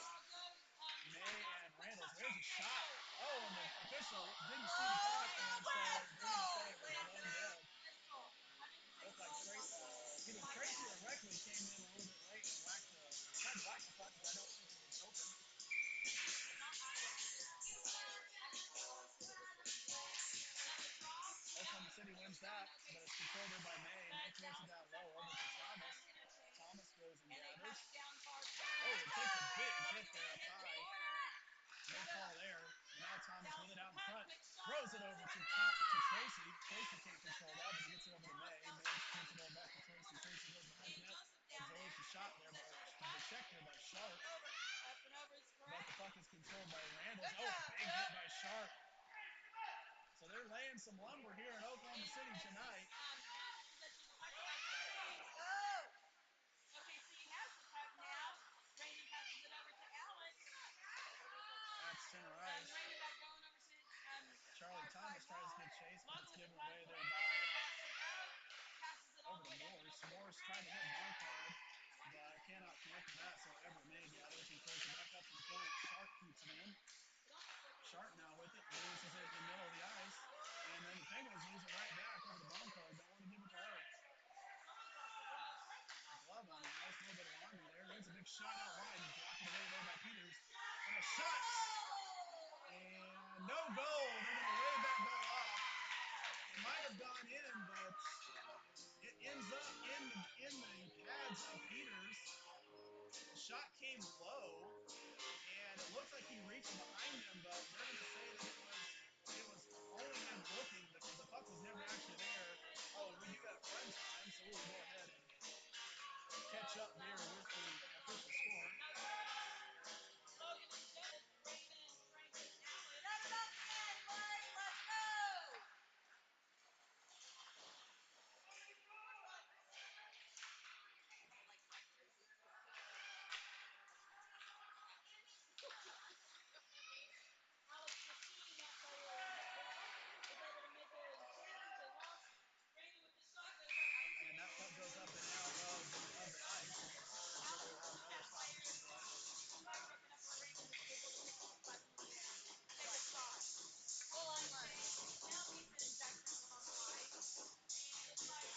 A: May and Randall. There's a shot. Oh, and the official didn't see the puck, and so they're going to say it was blown dead. Looked like either Tracy or Reckler came in a little bit late and tried to whack the puck, but I don't think it was open. Oklahoma City wins that, but it's controlled there by May. May throws it down low over to Thomas. Thomas goes and gathers. Oh, it takes a big hit there up high. No call there. Now Thomas with it out in front. Throws it over to Tracy. Tracy can't control that, but he gets it over to May. May gets it over back to Tracy. Tracy goes behind the net. Absorbs the shot there, but the check there by Sharp. But the puck is controlled by Randall. Oh, big hit by Sharp. So they're laying some lumber here in Oklahoma City tonight. That's center ice. Charlie Thomas tries to get chased, but it's given away there by tried to hit Bark hard, but cannot connect with that. So Everett May gathers and throws it back up to the point. Sharp keeps it in. Sharp now with it, loses it in the middle of the ice, and then the Penguins lose it right back over to Boncard. Don't want to give it to her. Glove on the ice, a little bit of laundry there. There's a big shot out wide, blocked away there by Peters. And a shot, and no goal. They're going to wave that goal off. It might have gone in, but it ends up in the pads of Peters. The shot came low, and it looks like he reached behind him, but they're going to say that it was only him looking because the puck was never actually there. Oh, we do have friends time, so we will go ahead and catch up there with the official score. And that puck goes up and out of the ice. So we'll have another stoppage play.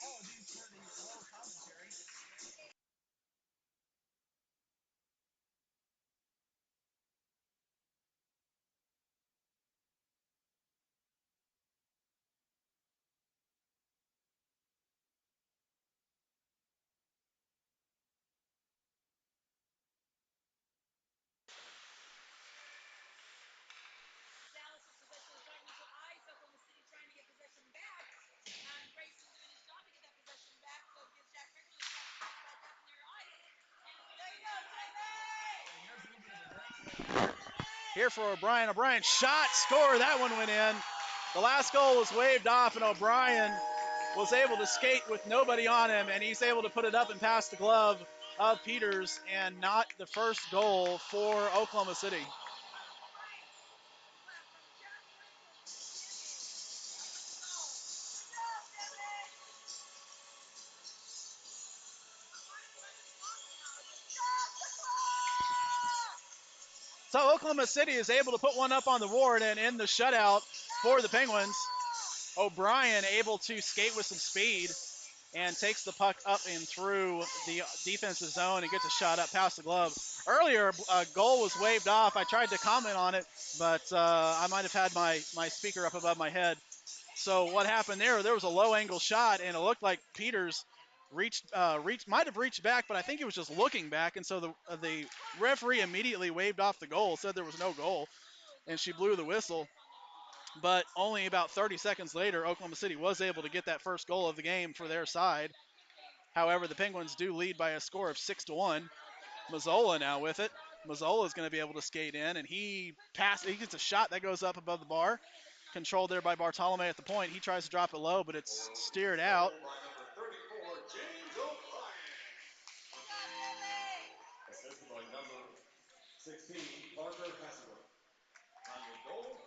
A: Apologies for the low commentary. Here for O'Brien. O'Brien shot, score. That one went in. The last goal was waved off, and O'Brien was able to skate with nobody on him, and he's able to put it up and past the glove of Peters, and not the first goal for Oklahoma City. So Oklahoma City is able to put one up on the board and end the shutout for the Penguins. O'Brien able to skate with some speed and takes the puck up and through the defensive zone and gets a shot up past the glove. Earlier, a goal was waved off. I tried to comment on it, but I might have had my speaker up above my head. So what happened there? There was a low angle shot, and it looked like Peters might have reached back, but I think he was just looking back, and so the referee immediately waved off the goal, said there was no goal, and she blew the whistle. But only about 30 seconds later, Oklahoma City was able to get that first goal of the game for their side. However, the Penguins do lead by a score of 6-1. Mazzola now with it. Mazzola is going to be able to skate in, and he gets a shot that goes up above the bar. Controlled there by Bartolome at the point. He tries to drop it low, but it's steered out.
B: Assisted by number 16, Parker Hasselbrook. Time of goal,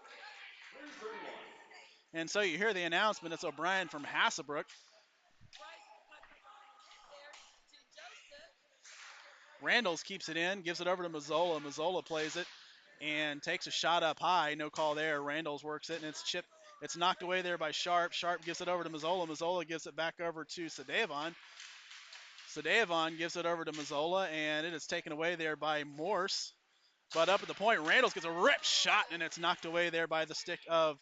B: 3:31.
A: And so you hear the announcement. It's O'Brien from Hasselbrook. Randalls keeps it in, gives it over to Mazzola. Mazzola plays it and takes a shot up high. No call there. Randalls works it, and it's chipped. It's knocked away there by Sharp. Sharp gives it over to Mazzola. Mazzola gives it back over to Sadevon. Sadevon gives it over to Mazzola, and it is taken away there by Morse. But up at the point, Randalls gets a rip shot, and it's knocked away there by the stick of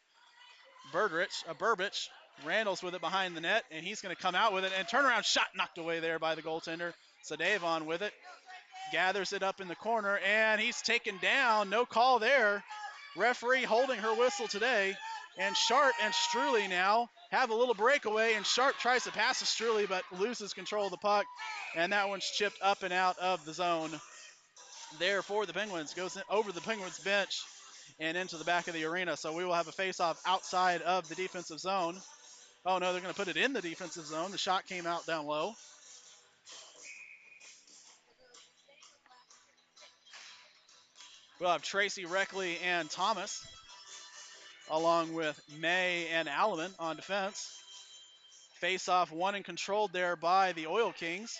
A: Burbich. Randalls with it behind the net, and he's going to come out with it, and turnaround shot knocked away there by the goaltender. Sadevon with it. Gathers it up in the corner, and he's taken down. No call there. Referee holding her whistle today. And Sharp and Struley now have a little breakaway, and Sharp tries to pass to Struley, but loses control of the puck, and that one's chipped up and out of the zone. There for the Penguins, goes over the Penguins bench and into the back of the arena. So we will have a face-off outside of the defensive zone. Oh, no, they're going to put it in the defensive zone. The shot came out down low. We'll have Tracy, Reckley, and Thomas, along with May and Alleman on defense. Face-off won and controlled there by the Oil Kings.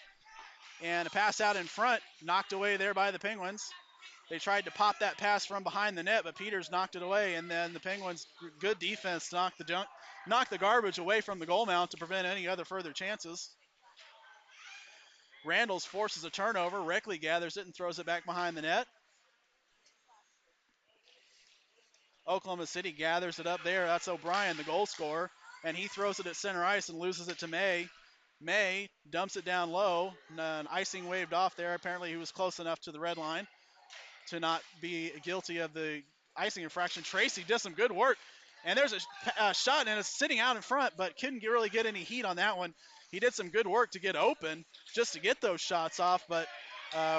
A: And a pass out in front, knocked away there by the Penguins. They tried to pop that pass from behind the net, but Peters knocked it away, and then the Penguins, good defense, knocked the garbage away from the goal mount to prevent any other further chances. Randalls forces a turnover. Reckley gathers it and throws it back behind the net. Oklahoma City gathers it up there. That's O'Brien, the goal scorer, and he throws it at center ice and loses it to May. May dumps it down low. An icing waved off there. Apparently he was close enough to the red line to not be guilty of the icing infraction. Tracy does some good work. And there's a shot, and it's sitting out in front, but couldn't really get any heat on that one. He did some good work to get open just to get those shots off, but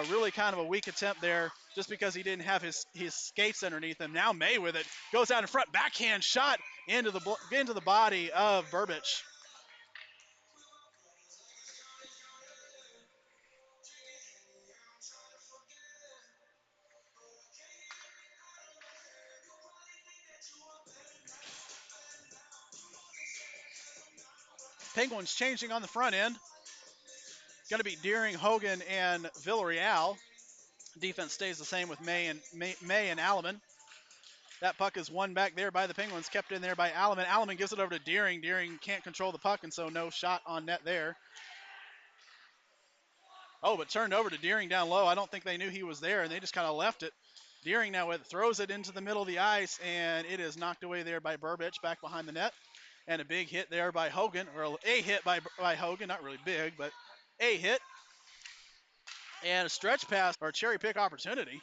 A: really kind of a weak attempt there just because he didn't have his skates underneath him. Now May with it. Goes out in front. Backhand shot into the body of Burbich. Penguins changing on the front end. Going to be Deering, Hogan, and Villarreal. Defense stays the same with May and Alleman. That puck is won back there by the Penguins, kept in there by Alleman. Alleman gives it over to Deering. Deering can't control the puck, and so no shot on net there. Oh, but turned over to Deering down low. I don't think they knew he was there, and they just kind of left it. Deering now throws it into the middle of the ice, and it is knocked away there by Burbich back behind the net. And a big hit there by Hogan, or a hit by Hogan, not really big, but a hit. And a stretch pass or cherry pick opportunity.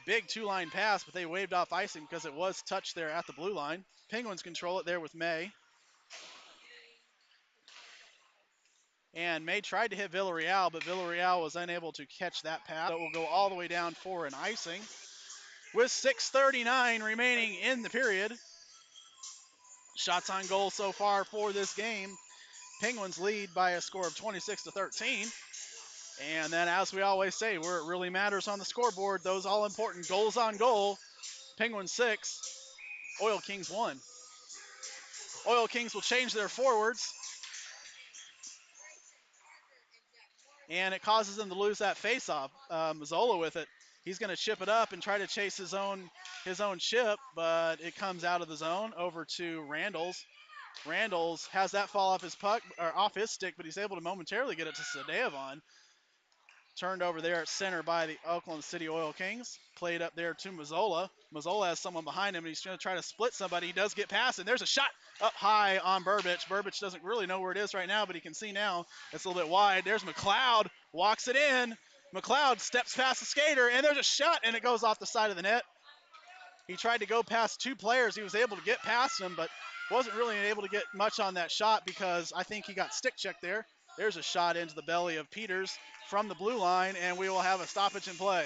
A: Big two-line pass, but they waved off icing because it was touched there at the blue line. Penguins control it there with May. And May tried to hit Villarreal, but Villarreal was unable to catch that pass. So it will go all the way down for an icing. With 6:39 remaining in the period. Shots on goal so far for this game. Penguins lead by a score of 26-13. And then, as we always say, where it really matters on the scoreboard, those all-important goals on goal. Penguins 6, Oil Kings 1. Oil Kings will change their forwards. And it causes them to lose that faceoff. Mazzola with it. He's going to chip it up and try to chase his own chip, but it comes out of the zone over to Randalls. Randalls has that fall off his puck or off his stick, but he's able to momentarily get it to Sadevon. Turned over there at center by the Oklahoma City Oil Kings. Played up there to Mazzola. Mazzola has someone behind him, and he's going to try to split somebody. He does get past, and there's a shot up high on Burbich. Burbich doesn't really know where it is right now, but he can see now. It's a little bit wide. There's McLeod. Walks it in. McLeod steps past the skater, and there's a shot, and it goes off the side of the net. He tried to go past two players. He was able to get past them, but wasn't really able to get much on that shot because I think he got stick checked there. There's a shot into the belly of Peters from the blue line, and we will have a stoppage in play.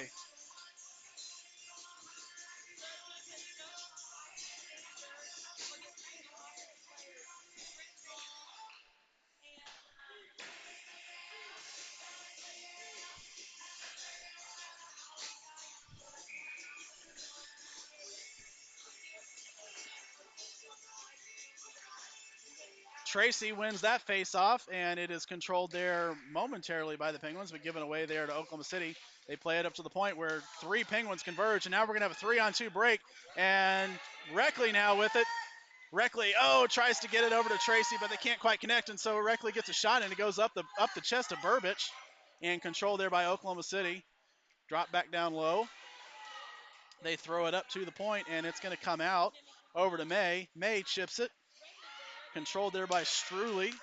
A: Tracy wins that face-off, and it is controlled there momentarily by the Penguins, but given away there to Oklahoma City. They play it up to the point where three Penguins converge, and now we're going to have a 3-on-2 break, and Reckley now with it. Reckley, tries to get it over to Tracy, but they can't quite connect, and so Reckley gets a shot, and it goes up the chest of Burbich, and controlled there by Oklahoma City. Drop back down low. They throw it up to the point, and it's going to come out over to May. May chips it. Controlled there by Struley.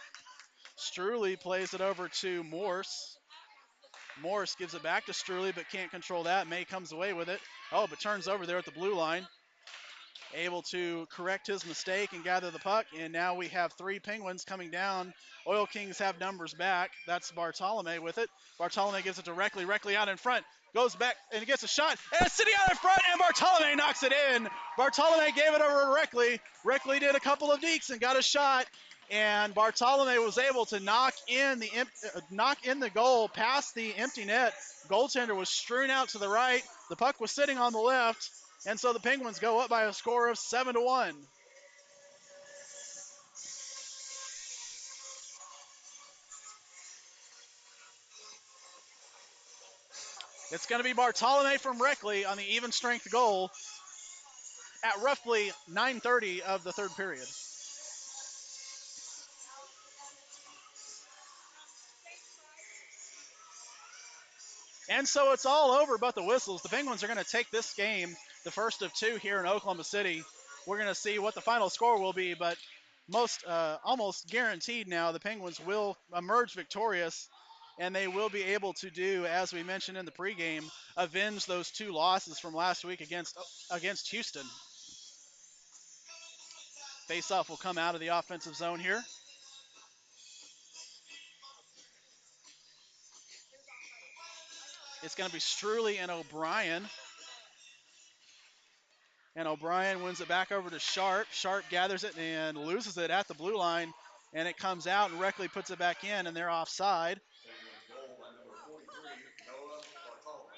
A: Struley plays it over to Morse. Morse gives it back to Struley, but can't control that. May comes away with it. But turns over there at the blue line. Able to correct his mistake and gather the puck. And now we have three Penguins coming down. Oil Kings have numbers back. That's Bartolome with it. Bartolome gives it to Reckley. Reckley out in front. Goes back and he gets a shot. And it's sitting out in front, and Bartolome knocks it in. Bartolome gave it over to Reckley. Reckley did a couple of deeks and got a shot. And Bartolome was able to knock in the goal past the empty net. Goaltender was strewn out to the right. The puck was sitting on the left. And so the Penguins go up by a score of 7-1. It's going to be Bartolome from Reckley on the even strength goal at roughly 9:30 of the third period. And so it's all over but the whistles. The Penguins are going to take this game, the first of two here in Oklahoma City. We're going to see what the final score will be, but almost guaranteed now the Penguins will emerge victorious, and they will be able to do, as we mentioned in the pregame, avenge those two losses from last week against Houston. Faceoff will come out of the offensive zone here. It's going to be Struley and O'Brien. And O'Brien wins it back over to Sharp. Sharp gathers it and loses it at the blue line. And it comes out and Reckley puts it back in, and they're offside.
B: Penguins goal by number 43, Noah Bartolome.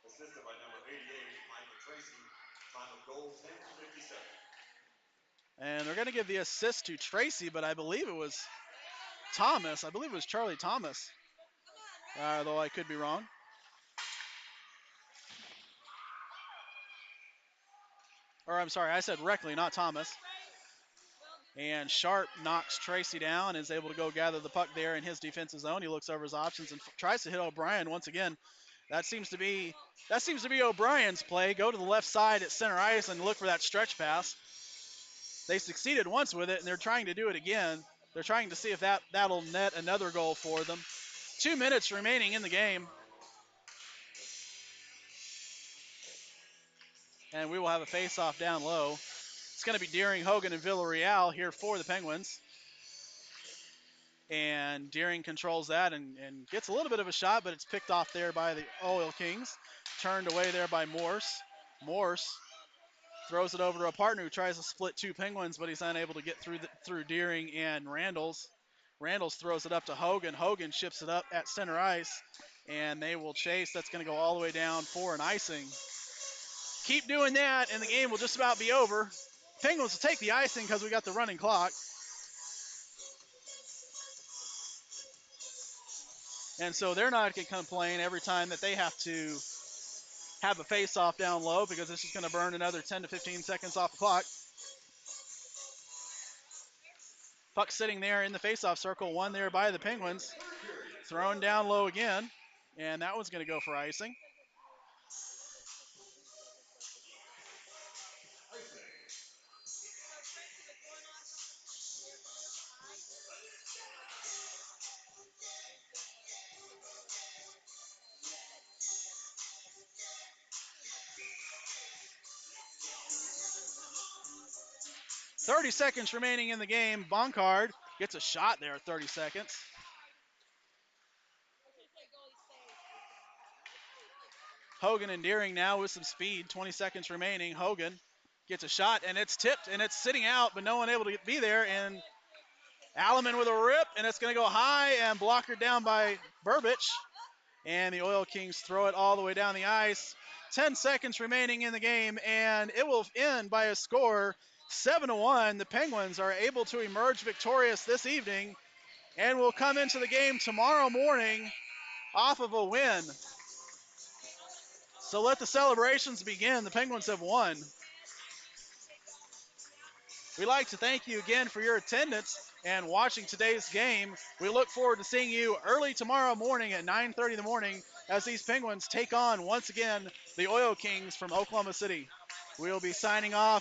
B: Assisted by number 88, Michael Tracy. Time of goal 10:57.
A: And they're going to give the assist to Tracy, but I believe it was Thomas. I believe it was Charlie Thomas, though I could be wrong. Or I'm sorry, I said Reckley, not Thomas. And Sharp knocks Tracy down, is able to go gather the puck there in his defensive zone. He looks over his options and tries to hit O'Brien once again. That seems to be O'Brien's play. Go to the left side at center ice and look for that stretch pass. They succeeded once with it, and they're trying to do it again. They're trying to see if that'll net another goal for them. 2 minutes remaining in the game. And we will have a face-off down low. It's going to be Deering, Hogan, and Villarreal here for the Penguins. And Deering controls that and gets a little bit of a shot, but it's picked off there by the Oil Kings. Turned away there by Morse. Morse throws it over to a partner who tries to split two Penguins, but he's unable to get through Deering and Randalls. Randalls throws it up to Hogan. Hogan ships it up at center ice, and they will chase. That's going to go all the way down for an icing. Keep doing that, and the game will just about be over. Penguins will take the icing because we got the running clock. And so they're not going to complain every time that they have to have a face-off down low because this is going to burn another 10 to 15 seconds off the clock. Puck sitting there in the face-off circle, one there by the Penguins. Thrown down low again, and that one's going to go for icing.
B: Icing.
A: 30 seconds remaining in the game. Bonkard gets a shot there at 30 seconds. Hogan and Deering now with some speed. 20 seconds remaining. Hogan gets a shot, and it's tipped, and it's sitting out, but no one able to be there. And Alleman with a rip, and it's going to go high and blockered down by Burbich. And the Oil Kings throw it all the way down the ice. 10 seconds remaining in the game, and it will end by a score 7-1. The Penguins are able to emerge victorious this evening and will come into the game tomorrow morning off of a win. So let the celebrations begin. The Penguins have won. We'd like to thank you again for your attendance and watching today's game. We look forward to seeing you early tomorrow morning at 9:30 in the morning as these Penguins take on, once again, the Oil Kings from Oklahoma City. We'll be signing off